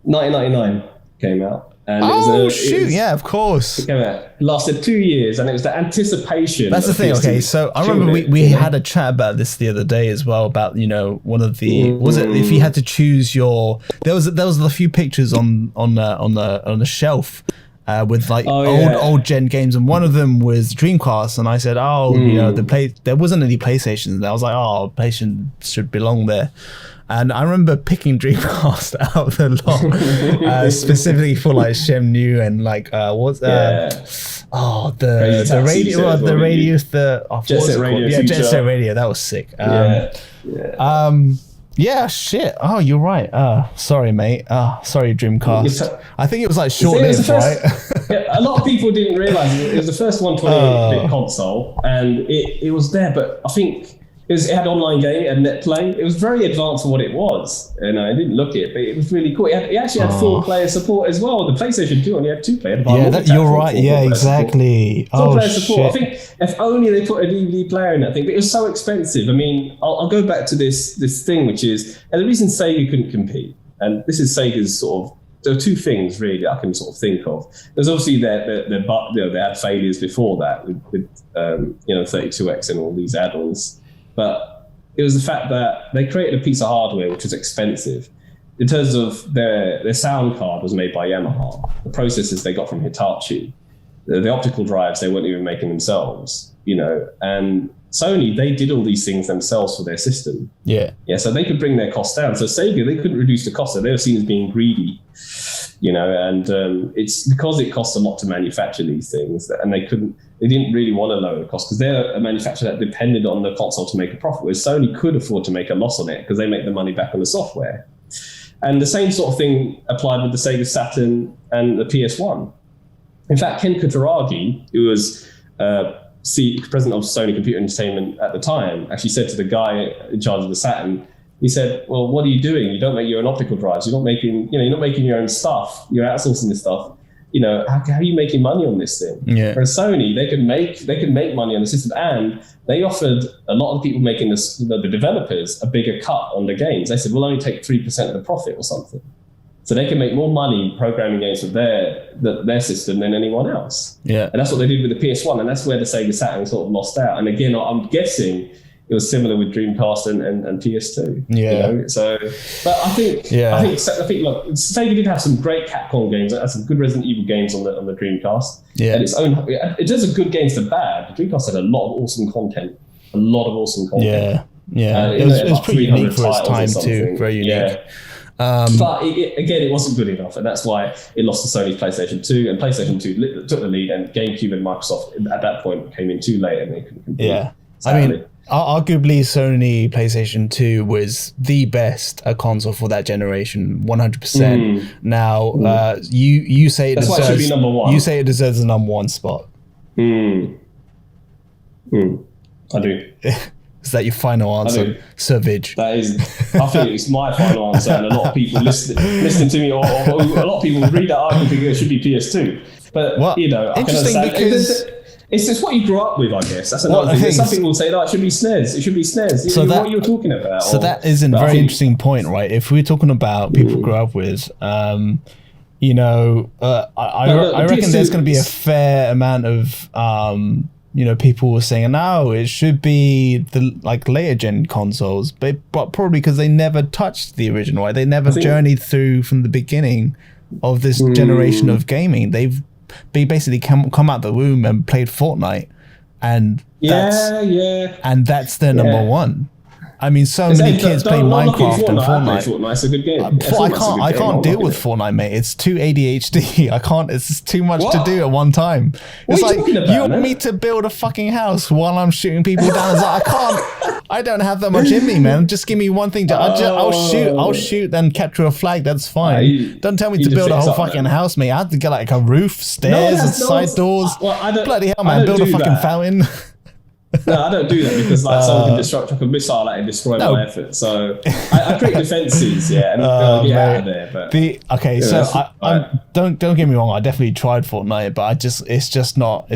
1999 came out. And Oh it shoot! Yeah, of course. It came out. It lasted 2 years, and it was the anticipation. That's the of thing. PS2 Okay, so I killed remember it, we you know? had a chat about this the other day as well. About one of the was it if you had to choose your there was a few pictures on the shelf. With like old gen games, and one of them was Dreamcast, and I said, there wasn't any PlayStations, and I was like, PlayStation should belong there, and I remember picking Dreamcast out of the lot, specifically for like Shenmue and like Jet Set Radio Jet feature. Set Radio, that was sick. Yeah, shit. Oh, you're right. Sorry, mate. Sorry, Dreamcast. I think it was like short-lived, right? A lot of people didn't realize it was the first 128-bit console, and it was there. But I think it had online game and net play. It was very advanced for what it was, and I didn't look it, but it was really cool. It actually had 4-player support as well. The PlayStation 2 only had 2-player. You're right. Yeah, exactly. Four-player support. Shit. I think if only they put a DVD player in that thing, but it was so expensive. I mean, I'll go back to this thing, which is, and the reason Sega couldn't compete, and this is Sega's sort of, there are two things really I can sort of think of. There's obviously they had failures before that with 32X and all these add-ons, but it was the fact that they created a piece of hardware which was expensive. In terms of their sound card was made by Yamaha. The processors they got from Hitachi. The optical drives they weren't even making themselves, and Sony, they did all these things themselves for their system. Yeah, so they could bring their costs down. So Sega, they couldn't reduce the cost, so they were seen as being greedy, and it's because it costs a lot to manufacture these things, and they didn't really want to lower the cost because they're a manufacturer that depended on the console to make a profit, whereas Sony could afford to make a loss on it because they make the money back on the software. And the same sort of thing applied with the Sega Saturn and the PS1. In fact, Ken Kutaragi, who was president of Sony Computer Entertainment at the time, actually said to the guy in charge of the Saturn, he said, "Well, what are you doing? You don't make your own optical drives. You're not making your own stuff. You're outsourcing this stuff. How are you making money on this thing?" Yeah. Whereas Sony, they could make money on the system, and they offered a lot of people making this, the developers, a bigger cut on the games. They said, "We'll only take 3% of the profit or something." So they can make more money programming games with their system than anyone else. Yeah. And that's what they did with the PS1, and that's where the Sega Saturn sort of lost out. And again, I'm guessing it was similar with Dreamcast and PS2. Yeah. So, but I think look, Sega did have some great Capcom games. It had some good Resident Evil games on the Dreamcast. Yeah. And it does a good against the bad. The Dreamcast had a lot of awesome content. Yeah. Yeah. It was pretty unique for its time too. Very unique. Yeah. But it wasn't good enough, and that's why it lost to Sony's PlayStation 2, and PlayStation 2 took the lead, and GameCube and Microsoft at that point came in too late, and they couldn't compete. Yeah, sadly. I mean, arguably Sony PlayStation 2 was the best console for that generation, 100%. Now, you say it that's why it should be number one. You say it deserves the number one spot. I do. Is that your final answer, Savage? That is, I think it's my final answer, and a lot of people listening to me, or a lot of people read that article think it should be PS2. But I can understand because it's just what you grew up with, I guess. That's another thing. Some people will say, "No, it should be SNES. It should be SNES." So what you're talking about. So that is a very interesting point, right? If we're talking about people grew up with, I reckon there's going to be a fair amount of people were saying, no, it should be the later gen consoles, but probably because they never touched the original, right? They never journeyed through from the beginning of this generation of gaming. They basically come out the womb and played Fortnite, and that's their number one. I mean, so It's many like, kids play don't knock it, Minecraft and I play Fortnite. Fortnite's a good game. I Fortnite's a good I game, can't I'm deal knocking with it. Fortnite, mate. It's too ADHD. I can't. It's too much to What? do at one time. What It's are you like talking about, you want man? me to build a fucking house while I'm shooting people down. It's like I can't. I don't have that much in me, man. Just give me one thing. I'll shoot, then capture a flag. That's fine. Don't tell me to just build a fix whole up, fucking man. house, mate. I have to get like a roof, stairs, and side doors. Well, I don't, Bloody hell, I man! don't Build a do fucking that. fountain. No, I don't do that because like someone can disrupt like a missile and destroy No. my effort. So I create defenses, yeah, and get out of there. But Don't get me wrong. I definitely tried Fortnite, but it's just not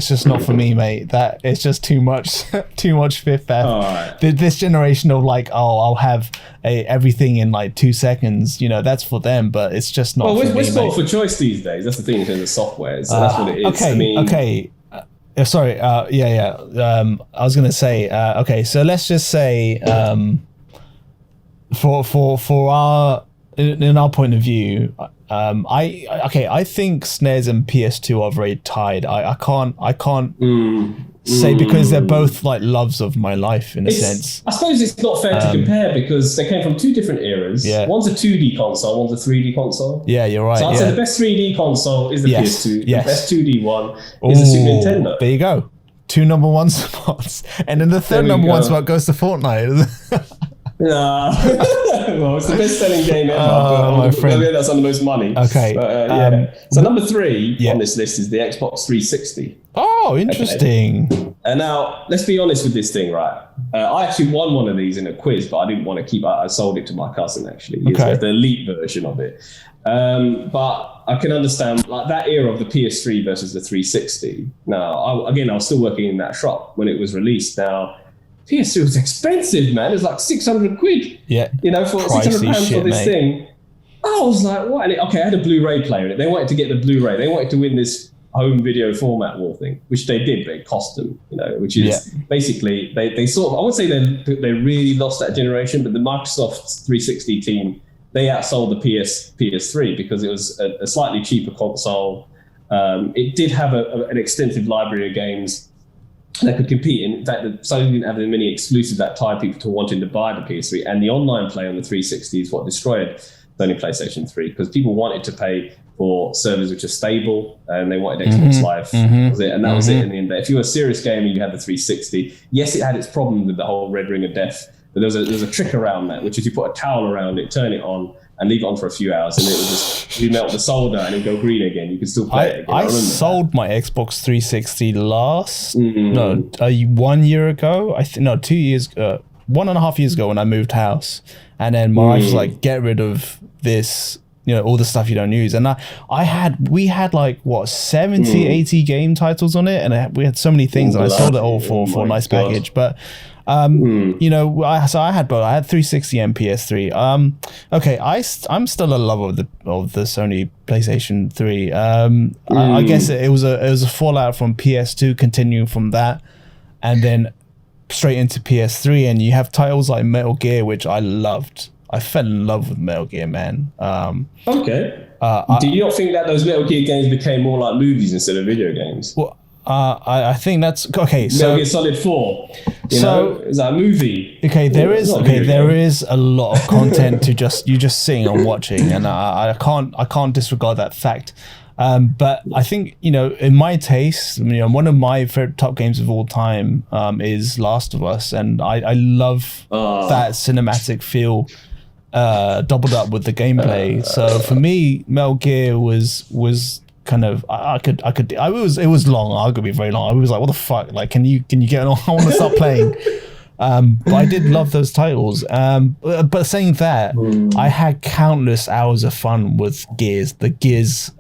for me, mate. That it's just too much, too much fifth F. Alright. This generation of like, I'll have everything in like 2 seconds. You know, that's for them, but it's just not. well, for we're me, spoiled mate. for choice these days. That's the thing in terms of software. So that's what it is. Okay, I mean, okay. Sorry. Yeah. I was gonna say. Okay. So let's just say, for our in our point of view, I think SNES and PS2 are very tied. I can't say because they're both like loves of my life in a sense. I suppose it's not fair to compare because they came from two different eras. Yeah. One's a 2D console, one's a 3D console. Yeah, you're right. So I'd yeah. say the best 3D console is the Yes, PS2. yes. The best 2D one is the Super Ooh, Nintendo. There you go. 2 number 1 spots, and then the third we number 1 go. spot goes to Fortnite. Nah. Well, it's the best selling game ever. My but friend. maybe that's on the most money. Okay, But, yeah. So number 3 yeah. on this list is the Xbox 360. Oh, interesting. And now, let's be honest with this thing, right? I actually won one of these in a quiz, but I didn't want to keep it. I sold it to my cousin, actually. It's Okay. like the elite version of it. But I can understand like that era of the PS3 versus the 360. Now, I was still working in that shop when it was released. Now, PS2 was expensive, man. It was like 600 quid. Yeah. You know, for Pricey 600 pounds shit, for this mate. thing. I was like, what? And okay, I had a Blu-ray player in it. They wanted to get the Blu-ray. They wanted to win this home video format war thing, which they did, but it cost them, you know, which is basically, they sort of, I would say they really lost that generation, but the Microsoft 360 team, they outsold the PS3 because it was a slightly cheaper console. It did have an extensive library of games that could compete. In fact, Sony didn't have many exclusives that tied people to wanting to buy the PS3, and the online play on the 360 is what destroyed Sony PlayStation 3 because people wanted to pay for servers which are stable and they wanted Xbox Live. Was it? And that was it in the end. But if you were a serious gamer, you had the 360. Yes, it had its problems with the whole red ring of death, but there was a trick around that, which is you put a towel around it, turn it on, and leave it on for a few hours, and it would just you melt the solder and it would go green again. You could still play it again. I remember sold my Xbox 360 1 year ago. 2 years, 1.5 years ago when I moved house, and then my wife was like, "Get rid of this." You know, all the stuff you don't use. And we had like what 70, 80 game titles on it, and we had so many things, and I sold it all for a nice package. But you know, I had both. I had 360 and PS3. Okay, I'm still a lover of the Sony PlayStation 3. I guess it was a fallout from PS2, continuing from that, and then straight into PS3. And you have titles like Metal Gear, which I loved. I fell in love with Metal Gear, man. Okay. Do you not think that those Metal Gear games became more like movies instead of video games? Well, I think that's okay. So Metal Gear Solid 4. You know, is that a movie? Okay, there is Not a video there game. is a lot of content to you're just sitting and watching, and I can't disregard that fact. But I think, you know, in my taste, you know, one of my favorite top games of all time is Last of Us, and I love that cinematic feel doubled up with the gameplay. So for me, Metal Gear was kind of it was long, arguably very long. I was like, what the fuck? Like, can you get on? I want to stop playing. But I did love those titles. But saying that, I had countless hours of fun with the Gears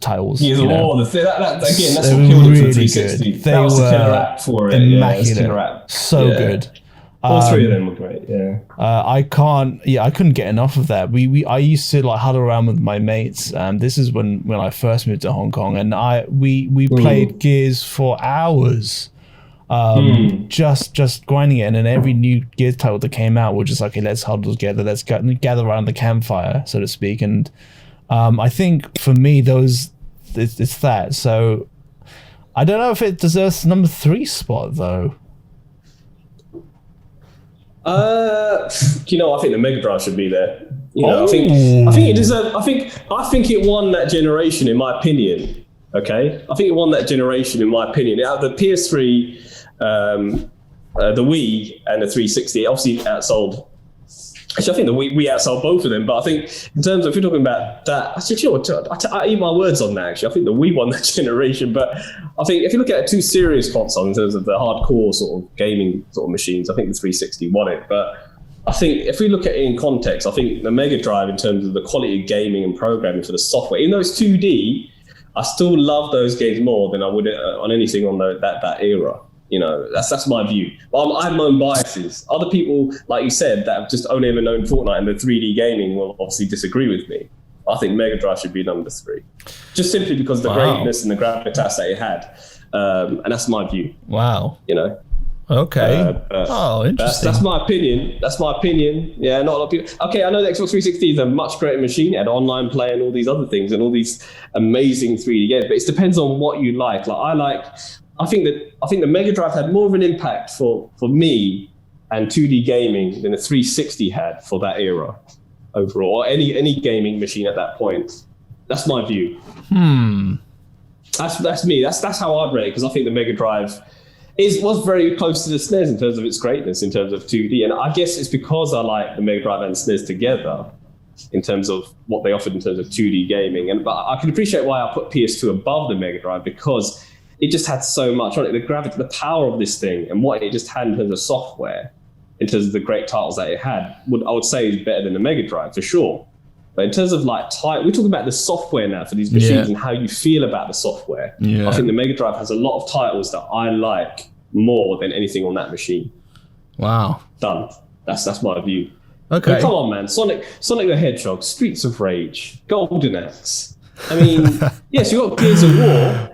titles. Gears you of know. War. Again, that's They what were killed it for really 360. good. They That was the killer were app for it. immaculate. Yeah, killer app. So Yeah. good. All three of them were great. Yeah. I couldn't get enough of that. I used to like huddle around with my mates. This is when I first moved to Hong Kong, and we played Gears for hours. Just grinding it, and then every new Gears title that came out, we're just like, okay, let's huddle together, let's gather around the campfire, so to speak. And I think for me, it's that. So I don't know if it deserves number 3 spot though. I think the Mega Drive should be there. I think it deserved. I think it won that generation, in my opinion. Okay, I think it won that generation, in my opinion. Out of the PS3, the Wii, and the 360, obviously outsold. Actually, I think the Wii outsold both of them. But I think in terms of, if you're talking about that, actually, I eat my words on that. Actually, I think the Wii won that generation. But I think if you look at two serious consoles in terms of the hardcore sort of gaming sort of machines, I think the 360 won it. But I think if we look at it in context, I think the Mega Drive, in terms of the quality of gaming and programming for the software, even though it's 2D, I still love those games more than I would on anything on that era. That's my view. But I have my own biases. Other people, like you said, that have just only ever known Fortnite and the 3D gaming will obviously disagree with me. I think Mega Drive should be number 3, just simply because of the greatness and the gravitas that it had, and that's my view. Wow. Okay. Interesting. That's my opinion. Yeah, not a lot of people. Okay, I know the Xbox 360 is a much greater machine. It had online play and all these other things and all these amazing 3D games. But it depends on what you like. I think the Mega Drive had more of an impact for me and 2D gaming than the 360 had for that era overall, or any gaming machine at that point. That's my view. That's me. That's how I'd rate it, because I think the Mega Drive was very close to the SNES in terms of its greatness in terms of 2D, and I guess it's because I like the Mega Drive and SNES together in terms of what they offered in terms of 2D gaming. But I can appreciate why I put PS2 above the Mega Drive, because it just had so much on it. The gravity, the power of this thing, and what it just had in terms of software, in terms of the great titles that it had, I would say is better than the Mega Drive for sure. But in terms of we're talking about the software now for these machines and how you feel about the software. I think the Mega Drive has a lot of titles that I like more than anything on that machine. Wow. Done. That's my view. Okay. But come on, man. Sonic the Hedgehog, Streets of Rage, Golden Axe. I mean, yes, you've got Gears of War,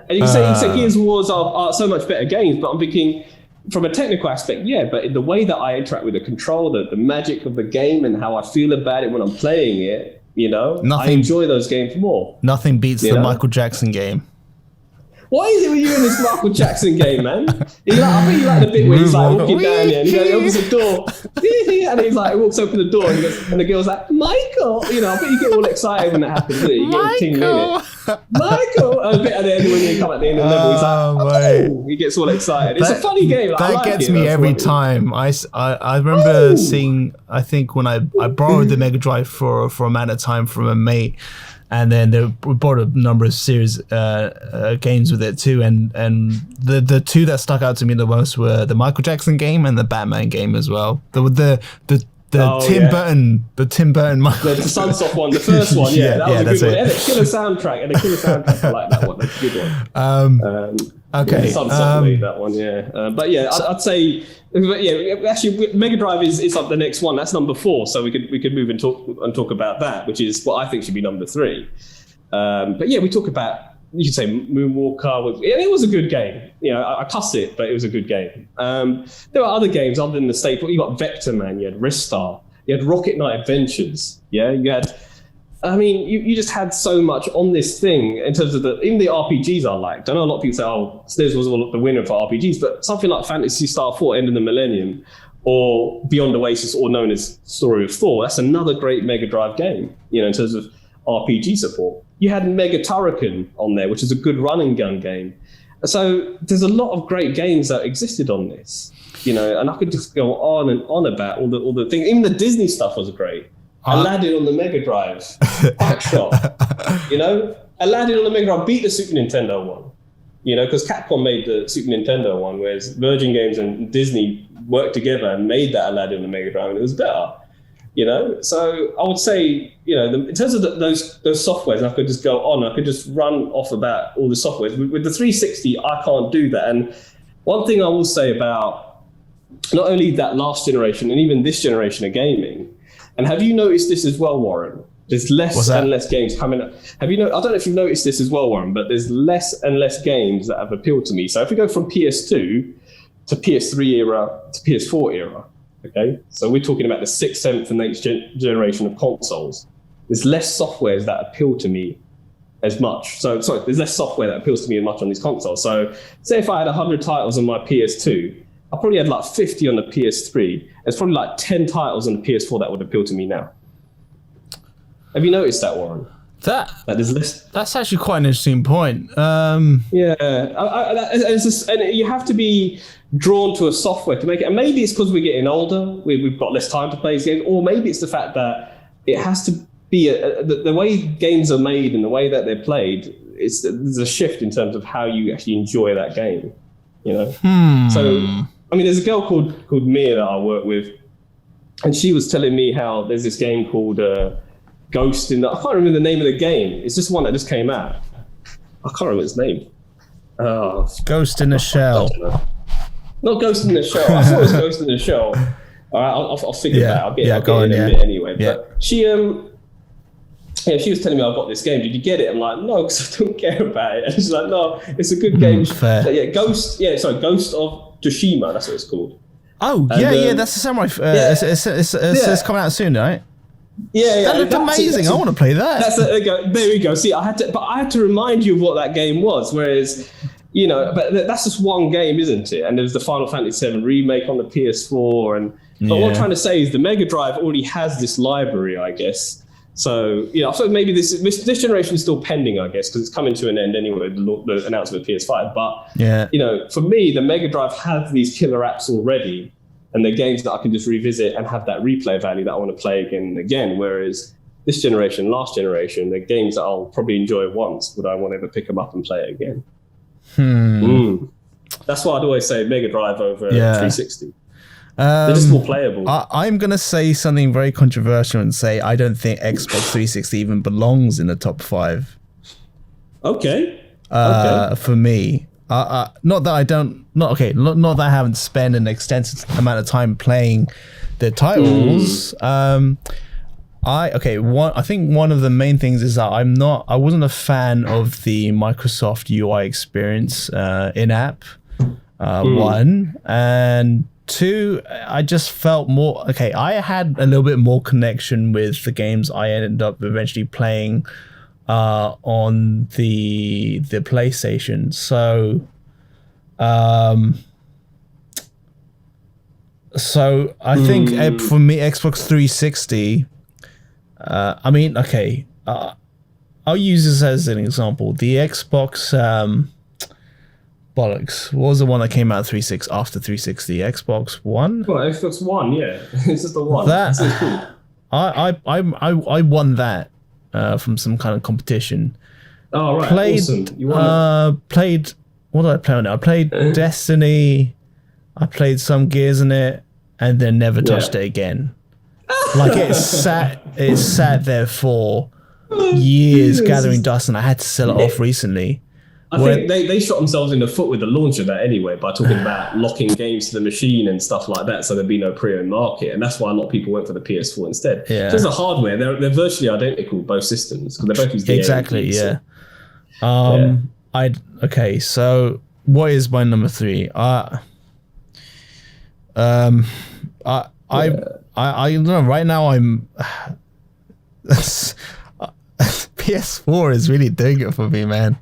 and you can say Gears of War are so much better games, but I'm thinking from a technical aspect, but in the way that I interact with the controller, the magic of the game and how I feel about it when I'm playing it, I enjoy those games more. Nothing beats the Michael Jackson game. What is it with you in this Michael Jackson game, man? I think you like the bit where he's walking down there and he opens the door and he walks open the door and the girl's like, Michael! I bet you get all excited when that happens. You get a tingle in it. Michael! And a bit at the end when you come at the end of the level, he's like, he gets all excited. It's a funny game. That gets me every time. I remember seeing, I think when I borrowed the Mega Drive for a amount of time from a mate, and then we bought a number of series games with it too, and the two that stuck out to me the most were the Michael Jackson game and the Batman game as well. The Tim Burton Michael. The Sunsoft one, the first one, that was a good one. And a killer soundtrack. I like that one. That's a good one. Okay. Sunsoft made that one, but I'd say, actually, Mega Drive is up the next one. That's number 4, so we could move and talk about that, which is what I think should be number 3. But we talk about, you could say Moonwalker. It was a good game. I cuss it, but it was a good game. There are other games other than the staple. You got Vector Man, you had Ristar, you had Rocket Knight Adventures. You had. I mean, you just had so much on this thing in terms of even the RPGs I liked. I know a lot of people say, SNES was the winner for RPGs, but something like Phantasy Star 4, End of the Millennium, or Beyond Oasis, or known as Story of Thor, that's another great Mega Drive game, in terms of RPG support. You had Mega Turrican on there, which is a good run and gun game. So there's a lot of great games that existed on this, and I could just go on and on about all the things. Even the Disney stuff was great. Aladdin on the Mega Drive, Quackshot, Aladdin on the Mega Drive beat the Super Nintendo one, because Capcom made the Super Nintendo one, whereas Virgin Games and Disney worked together and made that Aladdin on the Mega Drive, and it was better, So I would say, in terms of those softwares, and I could just go on, I could just run off about all the softwares. With the 360, I can't do that. And one thing I will say about not only that last generation and even this generation of gaming, and have you noticed this as well, Warren? There's less and less games coming up. I don't know if you've noticed this as well, Warren, but there's less and less games that have appealed to me. So if we go from PS2 to PS3 era to PS4 era, okay? So we're talking about the 6th, 7th, and 8th generation of consoles. There's less softwares that appeal to me as much. There's less software that appeals to me as much on these consoles. So say if I had 100 titles on my PS2, I probably had like 50 on the PS3. There's probably like 10 titles on the PS4 that would appeal to me now. Have you noticed that, Warren? Like there's list. That's actually quite an interesting point. Yeah, and you have to be drawn to a software to make it. And maybe it's because we're getting older, we've got less time to play these games, or maybe it's the fact that it has to be the way games are made and the way that they're played. There's a shift in terms of how you actually enjoy that game. You know, so I mean, there's a girl called Mia that I work with, and she was telling me how there's this game called Ghost I can't remember the name of the game. It's just one that just came out. I can't remember its name. Ghost in a Shell. Not Ghost in the Shell. I thought it was Ghost in the Shell. All right, I'll figure it out. I'll get it in a bit anyway. Yeah. But she was telling me I got this game. Did you get it? I'm like, no, because I don't care about it. And she's like, no, it's a good game. Fair. So, Ghost of Tsushima. That's what it's called. Oh, and, that's the samurai. It's coming out soon, right? Yeah, that looked amazing. I want to play that. There we go. See, I had to remind you of what that game was. Whereas, you know, but that's just one game, isn't it? And there's the Final Fantasy VII remake on the PS4, but what I'm trying to say is the Mega Drive already has this library, I guess. So, you know, so maybe this generation is still pending, I guess, because it's coming to an end anyway, the announcement of PS5. But, you know, for me, the Mega Drive has these killer apps already, and they're games that I can just revisit and have that replay value that I want to play again and again. Whereas this generation, last generation, they're games that I'll probably enjoy once. Would I want to ever pick them up and play it again? That's why I'd always say Mega Drive over 360. They're just more playable. I'm going to say something very controversial and say I don't think Xbox 360 even belongs in the top 5. Okay. For me. Not that I haven't spent an extensive amount of time playing the titles. I think one of the main things is that I wasn't a fan of the Microsoft UI experience in app. One, and two, I just felt more I had a little bit more connection with the games I ended up eventually playing on the PlayStation. So I think for me, Xbox 360, I'll use this as an example. The Xbox bollocks. What was the one that came out after 360? Xbox One? Well, Xbox One, yeah. It's just the one. That, so cool. I won that from some kind of competition. Oh, right. Awesome. You won played, what did I play on it? I played Destiny. I played some Gears in it, and then never touched it again. Like it sat there for years gathering dust, and I had to sell it off recently. I think they shot themselves in the foot with the launch of that anyway by talking about locking games to the machine and stuff like that, so there'd be no pre-owned market, and that's why a lot of people went for the PS4 instead. Yeah. So the hardware, they're virtually identical, both systems, because they both use the exactly. Okay, so what is my number 3? I don't know. Right now, I'm. PS4 is really doing it for me, man.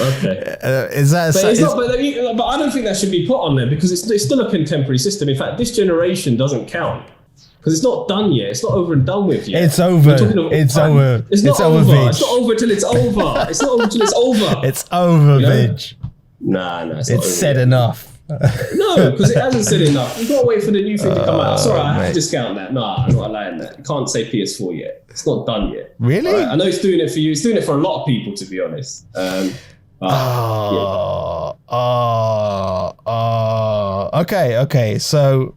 Okay. Is that? But I don't think that should be put on there because it's still a contemporary system. In fact, this generation doesn't count because it's not done yet. It's not over and done with yet. It's over. It's over. It's not over. It's not over till it's over. It's not over till it's over. It's over, bitch. Nah. It's said enough. No, because it hasn't said enough. You've got to wait for the new thing to come out. Sorry, I have to discount that. Nah, I'm not allowing that. You can't say PS4 yet. It's not done yet. Really? Right? I know it's doing it for you. It's doing it for a lot of people, to be honest. Okay. So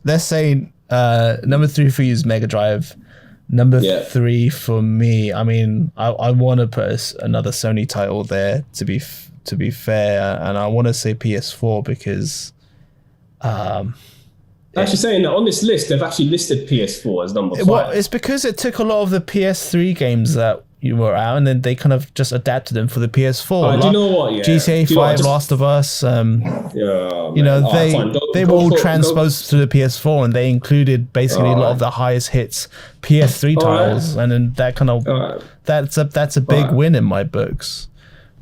let's say number 3 for you is Mega Drive. Number 3 for me. I mean, I want to put another Sony title there to be fair, and I want to say PS4 because actually saying that on this list, they've actually listed PS4 as number 5. Well, it's because it took a lot of the PS3 games that you were out, and then they kind of just adapted them for the PS4. Do you know what? Yeah. GTA 5, Last of Us. They were all transposed to the PS4, and they included basically a lot of the highest hits PS3 titles, and then that kind of that's a big win in my books.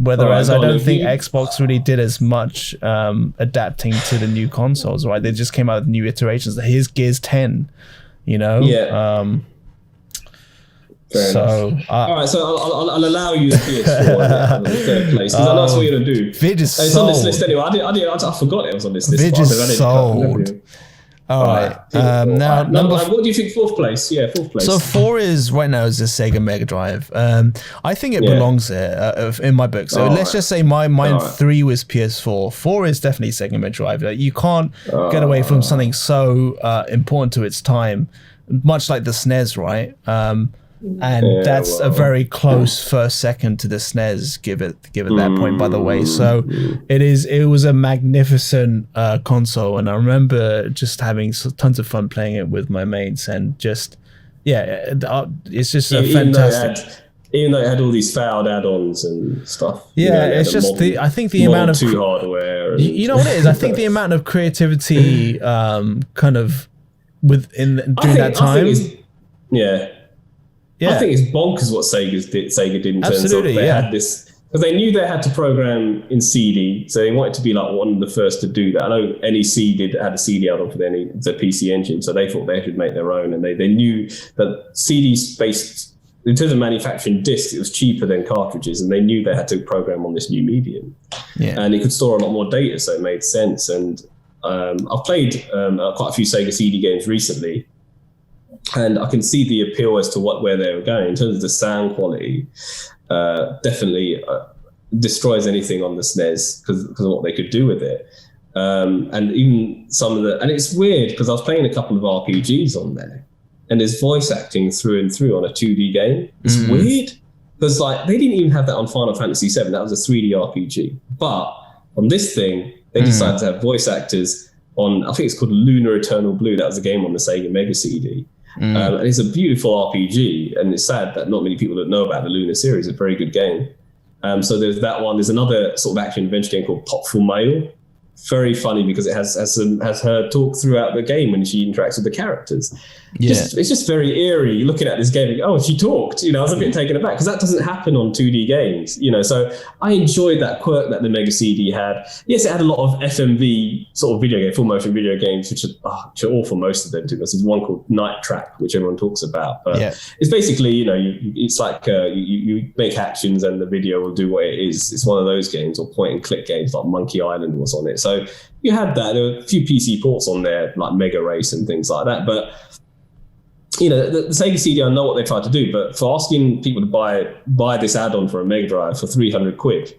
Whereas Alright, I go on, don't think Luke. Xbox really did as much adapting to the new consoles, right? They just came out with new iterations. Here's Gears 10, you know? Yeah. Fair enough. All right, so I'll allow you the PS4 in the third place because I know that's what you're gonna do. Vid is It's on this sold. list anyway. I forgot it was on this list. Vid but I is didn't sold. remember it. All right. Now, Now, number what do you think? Fourth place? Yeah, fourth place. So 4 is right now is a Sega Mega Drive. I think it belongs there in my book. So let's just say mine 3 was PS4. 4 is definitely Sega Mega Drive. Like, you can't get away from something so important to its time, much like the SNES, right? And that's a very close first second to the SNES. Give it that point, by the way. So it was a magnificent console, and I remember just having tons of fun playing it with my mates, and just it's just a fantastic. Even though it had all these failed add-ons and stuff. It's just I think the amount of hardware. And you know what it is. I think the amount of creativity, kind of during that time. I think it's bonkers what Sega did in terms of they had this, because they knew they had to program in CD, so they wanted to be like one of the first to do that. I know NEC had a CD add-on for the PC Engine, so they thought they should make their own, and they knew that CDs based in terms of manufacturing discs, it was cheaper than cartridges, and they knew they had to program on this new medium, and it could store a lot more data, so it made sense. And I've played quite a few Sega CD games recently. And I can see the appeal as to where they were going in terms of the sound quality. Definitely destroys anything on the SNES because of what they could do with it. And even and it's weird because I was playing a couple of RPGs on there, and there's voice acting through and through on a 2D game. It's weird because they didn't even have that on Final Fantasy VII. That was a 3D RPG. But on this thing, they decided to have voice actors on. I think it's called Lunar Eternal Blue. That was a game on the Sega Mega CD. And it's a beautiful RPG, and it's sad that not many people don't know about the Luna series. It's a very good game. So there's that one. There's another sort of action adventure game called Popful Mail. Very funny because it has her talk throughout the game when she interacts with the characters. It's just very eerie. You're looking at this game and, oh, she talked. I was a bit taken aback because that doesn't happen on 2D games. So I enjoyed that quirk that the Mega CD had. Yes, it had a lot of FMV sort of video game, full motion video games, which are awful, most of them too. There's one called Night Trap, which everyone talks about. But it's basically, it's like you make actions and the video will do what it is. It's one of those games, or point and click games like Monkey Island was on it. So you had that. There were a few PC ports on there, like Mega Race and things like that. But the Sega CD, I know what they tried to do, but for asking people to buy this add-on for a Mega Drive for 300 quid,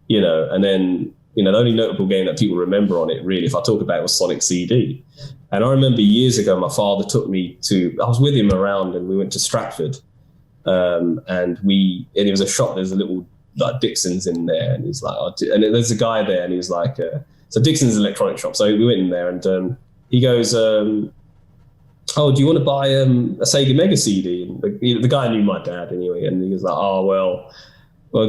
and then, the only notable game that people remember on it, really, if I talk about it, was Sonic CD. And I remember years ago, my father took me I was with him around, and we went to Stratford, and it was a shop, there's a little, like, Dixon's in there, and he's like, and there's a guy there, and he was like, so Dixon's an electronic shop, so we went in there, and he goes, oh, do you want to buy a Sega Mega CD? And the guy knew my dad anyway, and he was like, oh, well, are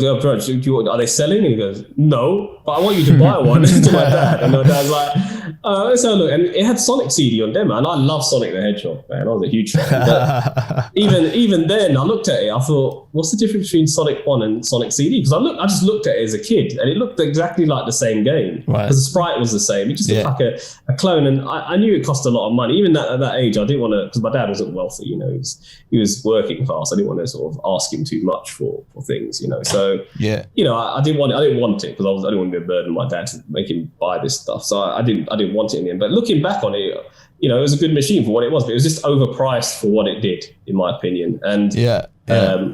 they selling? And he goes, no, but I want you to buy one to my dad. And my dad's like, let's have a look. And it had Sonic CD on demo, and I love Sonic the Hedgehog, man. I was a huge fan. But even then, I looked at it, I thought, what's the difference between Sonic 1 and Sonic CD? Because I just looked at it as a kid, and it looked exactly like the same game. Because the sprite was the same. It just looked like a clone, and I knew it cost a lot of money. Even at that age, I didn't want to, because my dad wasn't wealthy, he was working class. I didn't want to sort of ask him too much for things, So I didn't want it because I didn't want to be a burden on my dad to make him buy this stuff. So I didn't want it in the end. But looking back on it, it was a good machine for what it was, but it was just overpriced for what it did, in my opinion. And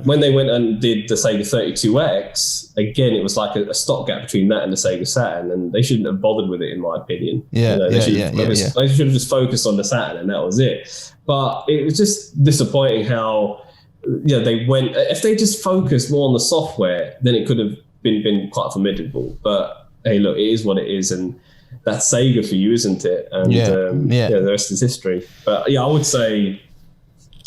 when they went and did the Sega 32X, again, it was like a stopgap between that and the Sega Saturn, and they shouldn't have bothered with it, in my opinion. They should have just focused on the Saturn, and that was it. But it was just disappointing how they went. If they just focused more on the software, then it could have been quite formidable. But hey, look, it is what it is, and that's Sega for you, isn't it? And the rest is history. But I would say,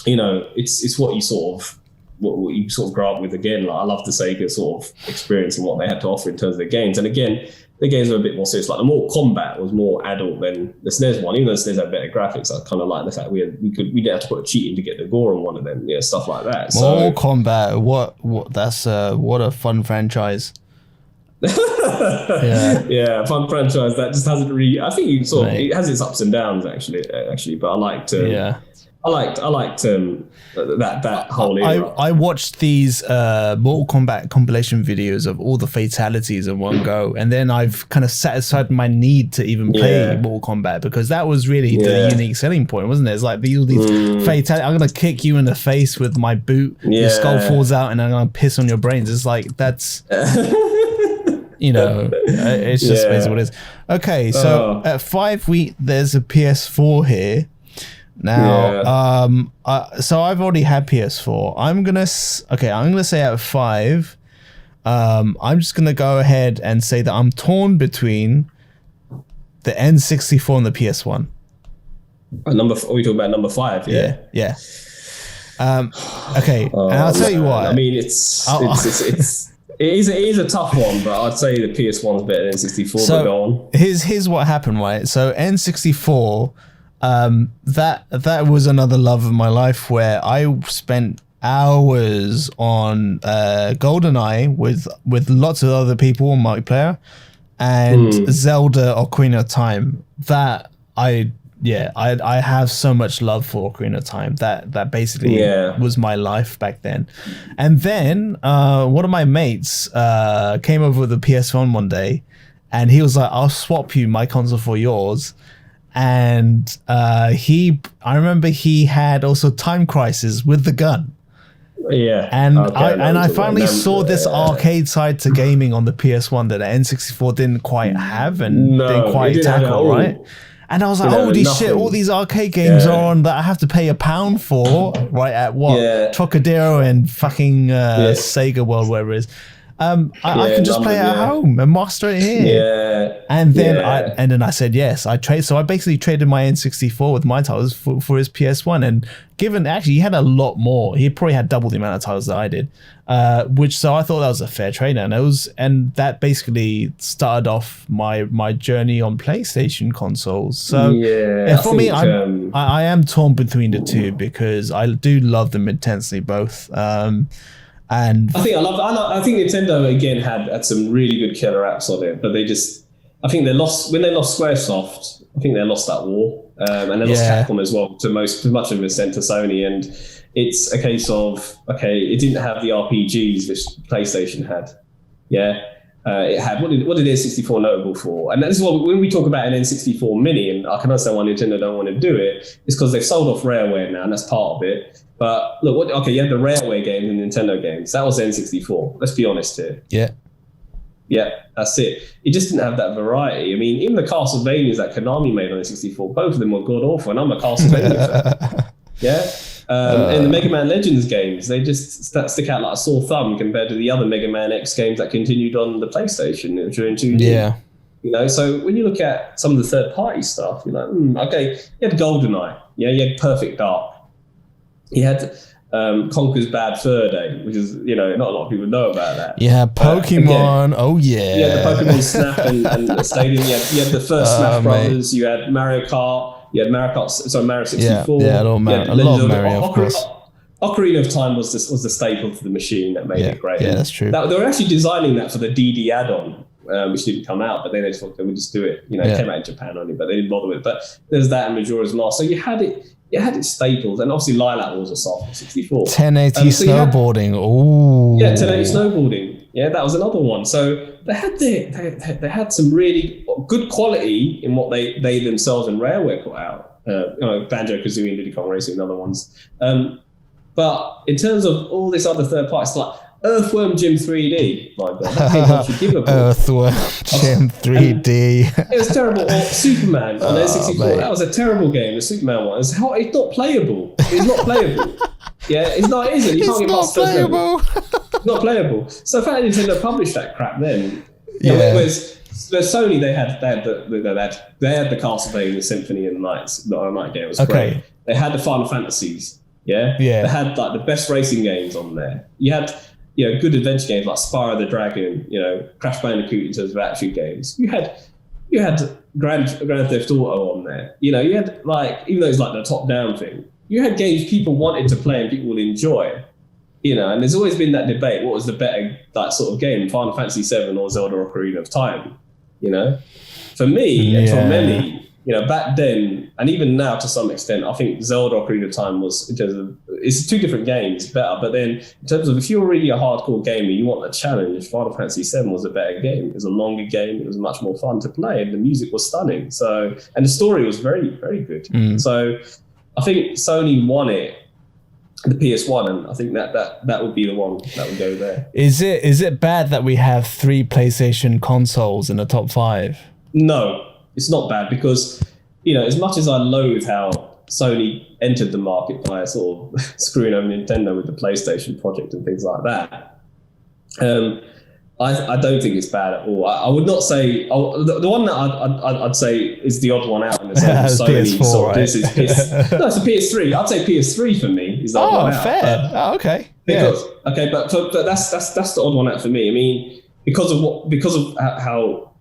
it's what you sort of grow up with. Again, like, I love the Sega sort of experience and what they had to offer in terms of the games. And again, the games were a bit more serious. Like the Mortal Kombat was more adult than the SNES one. Even though the SNES had better graphics, I kind of like the fact we didn't have to put a cheat in to get the gore on one of them. Stuff like that. Mortal Kombat, what a fun franchise. Yeah, fun franchise that just hasn't really. I think you sort of, Right. it has its ups and downs actually. But I liked. I liked that whole era. I watched these Mortal Kombat compilation videos of all the fatalities in one go, and then I've kind of set aside my need to even play Mortal Kombat, because that was really the unique selling point, wasn't it? It's like all these fatalities. I'm gonna kick you in the face with my boot. Your skull falls out, and I'm gonna piss on your brains. It's like that's. It's just basically what it is. Okay, so at 5 there's a PS4 here. Now, so I've already had PS4. I'm gonna say at 5. I'm just gonna go ahead and say that I'm torn between the N64 and the PS1. Are we talking about number 5? Yeah. Okay, and I'll tell you what. I mean, it is a tough one, but I'd say the PS1's better than N64. So but go on. Here's what happened, right? So N64. That was another love of my life, where I spent hours on GoldenEye with lots of other people on multiplayer, and Zelda Ocarina of Time. That I have so much love for Ocarina of Time. That basically was my life back then. And then one of my mates came over with the PS1 one day, and he was like, "I'll swap you my console for yours." And I remember he had also Time Crisis with the gun. Yeah. And I finally saw this arcade side to gaming on the PS1 that the N64 didn't quite have and didn't quite tackle, right? And I was like, holy shit, all these arcade games are on that I have to pay £1 for, right? At what? Trocadero and fucking Sega World, wherever it is. I can just play it at home and master it here. And then I said yes. I basically traded my N64 with my titles for his PS1. And given actually he had a lot more, he probably had double the amount of titles that I did. So I thought that was a fair trade, and that basically started off my journey on PlayStation consoles. So for me, I am torn between the two, because I do love them intensely both. And I think Nintendo again had some really good killer apps on it, but when they lost Squaresoft. I think they lost that war, and they lost Capcom as well to much of an extent to Sony. And it's a case of it didn't have the RPGs which PlayStation had. It had what did N64 notable for? And that's what when we talk about an N64 Mini, and I can understand why Nintendo don't want to do it, is because they've sold off Rareware now, and that's part of it. But look, you had the Rareware games and Nintendo games. That was N64. Let's be honest here. Yeah, that's it. It just didn't have that variety. I mean, even the Castlevanias that Konami made on N64, both of them were god awful, and I'm a Castlevania fan. And the Mega Man Legends games, they just stick out like a sore thumb compared to the other Mega Man X games that continued on the PlayStation during 2D. So when you look at some of the third-party stuff, you're like, you had GoldenEye. You had Perfect Dark. You had Conker's Bad Fur Day, which is, not a lot of people know about that. Yeah, Pokemon. You had the Pokemon Snap and Stadium. You had the first Smash Brothers. You had Mario Kart. You had Mario 64. Yeah, a lot of Mario, of course. Ocarina of Time was the staple for the machine that made it great. Yeah, that's true. They were actually designing that for the DD add-on, which didn't come out, but then they just thought they would just do it. It came out in Japan only, but they didn't bother with it. But there's that and Majora's Mask. So you had its staples, and obviously Lilac Wars are soft for 64. 1080 snowboarding. Ooh. Yeah, 1080 snowboarding. Yeah, that was another one. So they had some really good quality in what they themselves and Rareware put out. Banjo-Kazooie and Diddy Kong Racing and other ones. But in terms of all this other third parties, like Earthworm Jim 3D, my God, that game was unforgivable. Earthworm Jim 3D. It was terrible. Or Superman on N64. That was a terrible game. The Superman one. It's not playable. It's not playable. It's not. It isn't. You can't get past first level. It's not playable. So the fact that Nintendo published that crap then, whereas Sony, they had the Castlevania Symphony and Night game. It was great. They had the Final Fantasies. They had like the best racing games on there. You had good adventure games like Spyro the Dragon, Crash Bandicoot in terms of action games. You had Grand Theft Auto on there. You had like, even though it's like the top down thing, you had games people wanted to play and people would enjoy. you know, and there's always been that debate: what was the better that sort of game, Final Fantasy VII or Zelda Ocarina of Time? You know, for me and for many, you know, back then and even now to some extent, I think Zelda Ocarina of Time was, in terms of, it's two different games, better. But then in terms of if you're really a hardcore gamer, you want a challenge. Final Fantasy VII was a better game. It was a longer game. It was much more fun to play, and the music was stunning. So, and the story was very, very good. So, I think Sony won it. The PS1, and I think that would be the one that would go there. Is it bad that we have 3 PlayStation consoles in the top 5? No, it's not bad because, you know, as much as I loathe how Sony entered the market by sort of screwing over Nintendo with the PlayStation project and things like that, I don't think it's bad at all. I would not say the one that I'd say is the odd one out in the sense of Sony. PS4, sort of, right? This is no, it's a PS3. I'd say PS3 for me is the odd one out. Fair. Okay. Because, okay, but that's the odd one out for me. I mean, because of how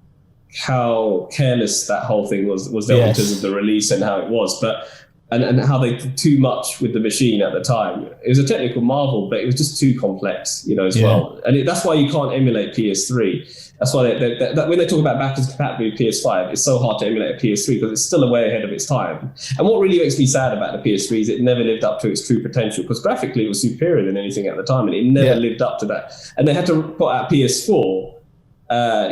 careless that whole thing was dealt in terms of the release and how it was, but. And how they did too much with the machine at the time. It was a technical marvel, but it was just too complex, you know, as well. And that's why you can't emulate PS3. That's why when they talk about backwards compatibility with PS5, it's so hard to emulate a PS3 because it's still way ahead of its time. And what really makes me sad about the PS3 is it never lived up to its true potential, because graphically it was superior than anything at the time, and it never lived up to that. And they had to put out PS4,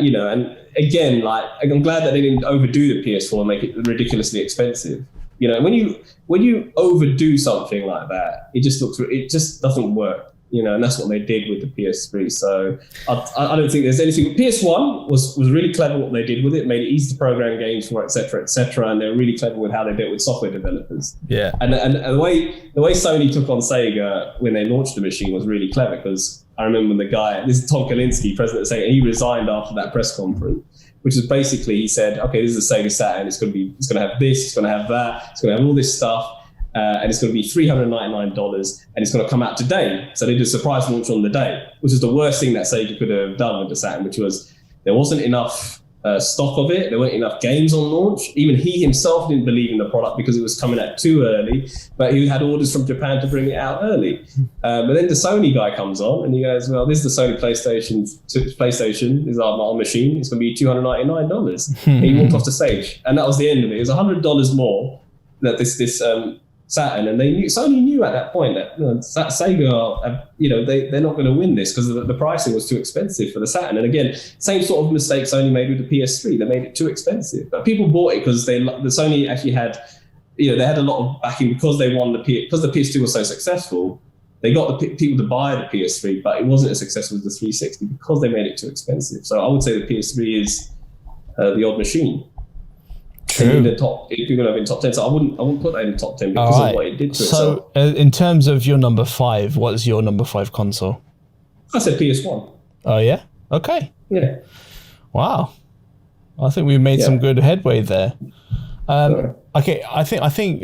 you know, and again, like, I'm glad that they didn't overdo the PS4 and make it ridiculously expensive. You know, when you overdo something like that, it just doesn't work. You know, and that's what they did with the PS3. So I don't think there's anything. PS1 was really clever what they did with it. Made it easy to program games for, et cetera, and they're really clever with how they dealt with software developers. Yeah. And the way Sony took on Sega when they launched the machine was really clever, because I remember when this is Tom Kalinske, president of Sega, and he resigned after that press conference. Which is basically, he said, okay, this is a Sega Saturn. It's going to have this, it's going to have that, it's going to have all this stuff, and it's going to be $399, and it's going to come out today. So they did a surprise launch on the day, which is the worst thing that Sega could have done with the Saturn, which was there wasn't enough stock of it. There weren't enough games on launch. Even he himself didn't believe in the product because it was coming out too early, but he had orders from Japan to bring it out early. But then the Sony guy comes on and he goes, well, this is the Sony PlayStation. This is our machine. It's going to be $299. And he walked off the stage, and that was the end of it. It was $100 more that this Saturn, and Sony knew at that point that, you know, Sega, you know, they're not going to win this because the pricing was too expensive for the Saturn. And again, same sort of mistake Sony made with the PS3. They made it too expensive, but people bought it because the Sony actually had, you know, they had a lot of backing because they won because the PS2 was so successful. They got the people to buy the PS3, but it wasn't as successful as the 360 because they made it too expensive. So I would say the PS3 is the odd machine. In the top, if you're going to have in top 10, so I wouldn't put that in the top 10 because of what it did to itself. So, in terms of your number 5, what's your number 5 console? I said PS1. Oh yeah, okay. Yeah. Wow, I think we made some good headway there. Okay, I think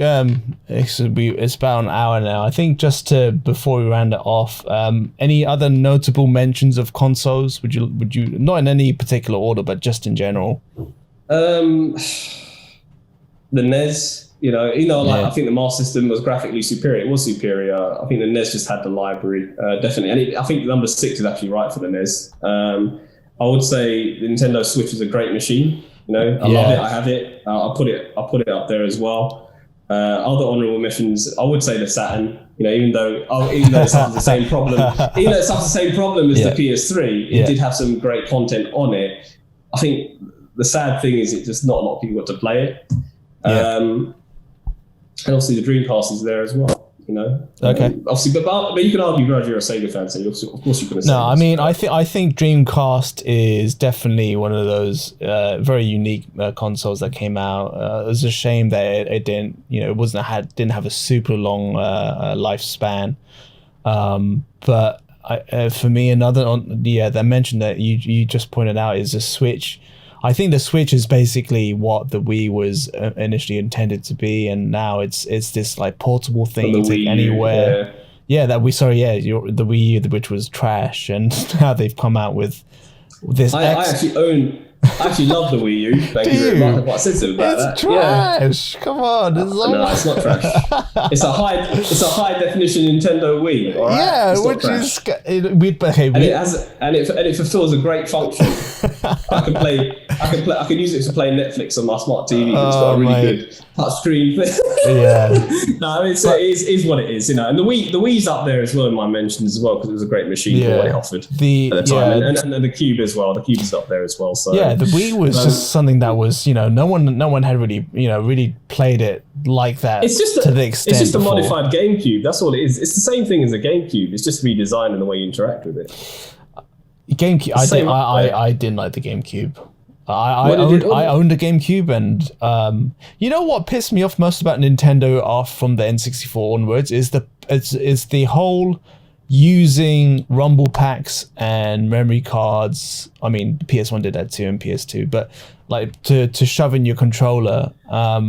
it's about an hour now. I think just before we round it off, any other notable mentions of consoles? Would you not in any particular order, but just in general? The NES, I think the Master System was graphically superior. It was superior. I think the NES just had the library, definitely. And I think number 6 is actually right for the NES. I would say the Nintendo Switch is a great machine. I love it. I have it. I'll put it up there as well. Other honorable mentions, I would say the Saturn. Even though it suffers the same problem, as the PS3, it did have some great content on it. I think the sad thing is it just not a lot of people got to play it. And obviously the Dreamcast is there as well, Okay. Obviously, but you can argue because you're a Sega fan, so of course you're going to say. No, I mean, I think Dreamcast is definitely one of those very unique consoles that came out. It was a shame that it didn't, didn't have a super long lifespan. But for me, another that mention that you just pointed out is the Switch. I think the Switch is basically what the Wii was initially intended to be, and now it's this like portable thing you take anywhere. The Wii U, which was trash, and now they've come out with this. I actually own I actually love the Wii U. Thank you very much. What I said to him about that. It's trash. Yeah. Come on. No, it's not trash. It's a high definition Nintendo Wii. All right? Yeah, it's which is we'd behave. And it fulfills a great function. I can use it to play Netflix on my smart TV. It's got a really good touch screen. Yeah. No, it is what it is, you know. And the Wii's up there as well in my mentions as well because it was a great machine for what it offered at the time, and the Cube as well. The Cube is up there as well. So yeah, the Wii was just something that was, you know, no one had really played it like that. It's just to the extent. It's just a modified GameCube. That's all it is. It's the same thing as a GameCube. It's just redesigned in the way you interact with it. GameCube. I didn't like the GameCube. I owned a GameCube, and you know what pissed me off most about Nintendo off from the N64 onwards is the whole using rumble packs and memory cards. I mean, PS1 did that too, and PS2, but like to shove in your controller. I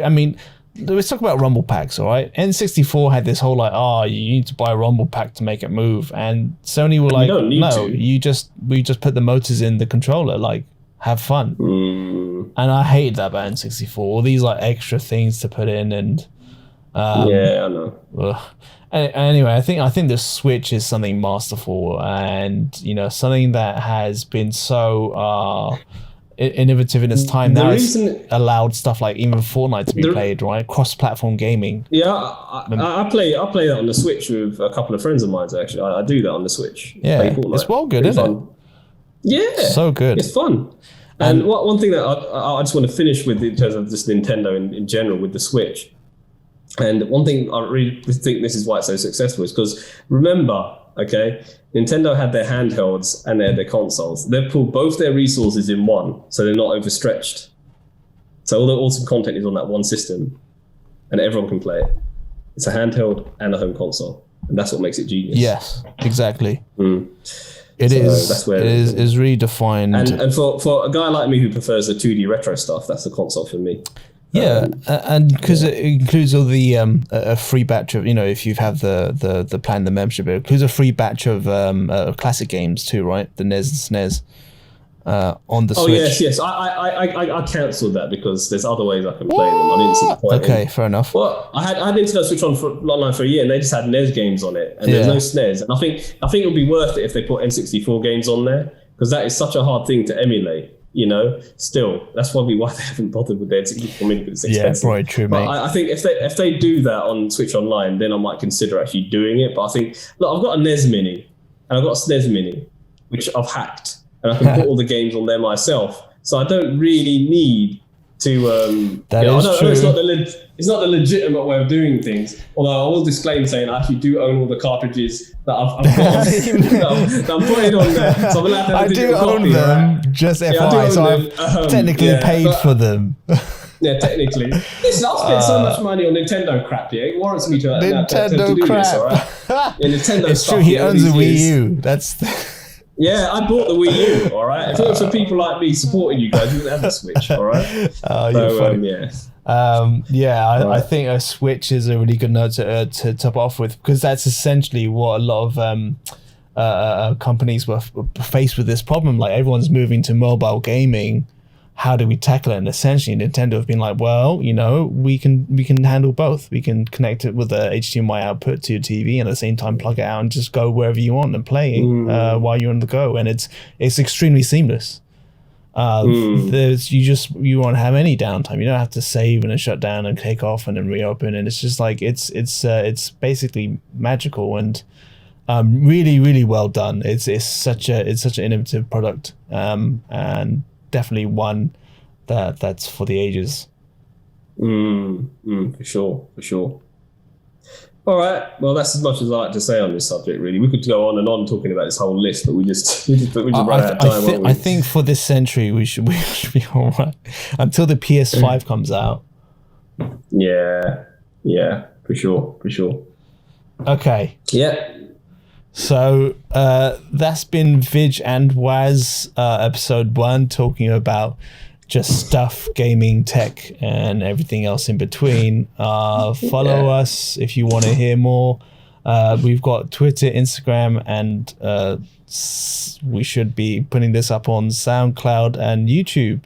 mean, let's talk about rumble packs, all right? N64 had this whole like, you need to buy a rumble pack to make it move, and Sony were like, no, we just put the motors in the controller, like, have fun. And I hate that about N64. All these like extra things to put in, and yeah, I know. Anyway, I think the Switch is something masterful, and you know, something that has been so innovative in its time. Now it's allowed stuff like even Fortnite to be played, right? Cross-platform gaming. Yeah, I play that on the Switch with a couple of friends of mine. Actually, I do that on the Switch. Yeah, it's well good, isn't it? Yeah, so good. It's fun. And one thing that I just want to finish with in terms of just Nintendo in general with the Switch. And one thing I really think this is why it's so successful is because remember, okay, Nintendo had their handhelds and they had their consoles. They've pulled both their resources in one, so they're not overstretched. So all the awesome content is on that one system, and everyone can play it. It's a handheld and a home console, and that's what makes it genius. Yes, exactly. It is redefined. And for a guy like me who prefers the 2D retro stuff, that's the console for me. Yeah, and because it includes all the a free batch of, you know, if you have the plan, the membership, it includes a free batch of classic games too, right? The NES and SNES on the Switch. Oh yes. I cancelled that because there's other ways I can play them. I didn't see the point. Okay, fair enough. Well, I had Nintendo Switch online for a year, and they just had NES games on it, and there's no SNES. And I think it would be worth it if they put N64 games on there because that is such a hard thing to emulate. You know, still, that's probably why they haven't bothered with their N64 Mini because it's expensive. Yeah, right, true, mate. But I think if they do that on Switch Online, then I might consider actually doing it. But I think, look, I've got a NES Mini and I've got a SNES Mini, which I've hacked, and I can put all the games on there myself. So I don't really need to. That is true. It's not the legitimate way of doing things. Although I will disclaim saying I actually do own all the cartridges that I've got that I'm putting on there. So I'm allowed to have a digital copy, them, right? just FYI. So I've technically paid for them. Yeah, technically. Listen, I've spent so much money on Nintendo crap. Yeah, it warrants me to Nintendo do crap. this, all right? Yeah, Nintendo it's stuff. True. He owns a Wii U. That's. Yeah, I bought the Wii U, all right? If it was for people like me supporting you guys, you wouldn't have the Switch, all right? You're funny. Yeah. I think a Switch is a really good note to top off with, because that's essentially what a lot of companies were faced with this problem. Like, everyone's moving to mobile gaming. How do we tackle it? And essentially Nintendo have been like, well, you know, we can handle both. We can connect it with a HDMI output to your TV and at the same time plug it out and just go wherever you want and play while you're on the go. And it's extremely seamless. You won't have any downtime. You don't have to save and then shut down and take off and then reopen. And it's just like it's basically magical and really, really well done. It's such an innovative product and definitely one that's for the ages. For sure. All right. Well, that's as much as I like to say on this subject. Really, we could go on and on talking about this whole list, but we just run out of time. I think for this century we should be all right until the PS5 comes out. Yeah, for sure. Okay. Yeah. So that's been Vij and Waz episode 1, talking about just stuff, gaming, tech, and everything else in between. Follow us if you want to hear more. We've got Twitter, Instagram, and we should be putting this up on SoundCloud and YouTube.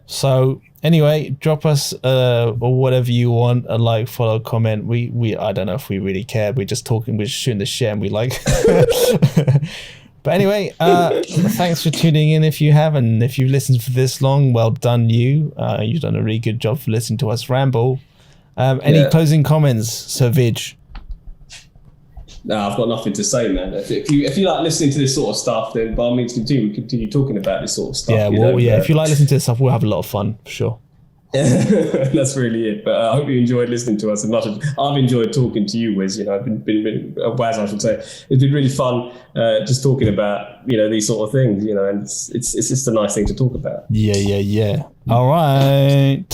So anyway, drop us or whatever you want, a like, follow, comment. We I don't know if we really care. We're just talking, we're shooting the shit, and we like. But anyway, thanks for tuning in. If you have, and if you've listened for this long, well done you. You've done a really good job for listening to us ramble. Any closing comments, Sir Vidge? No, I've got nothing to say, man. If you like listening to this sort of stuff, then by all means continue talking about this sort of stuff. If you like listening to this stuff, we'll have a lot of fun for sure. That's really it. But I hope you enjoyed listening to us as much as I've enjoyed talking to you, Wiz. I've been Waz, I should say. It's been really fun just talking about these sort of things. And it's just a nice thing to talk about. Yeah. All right.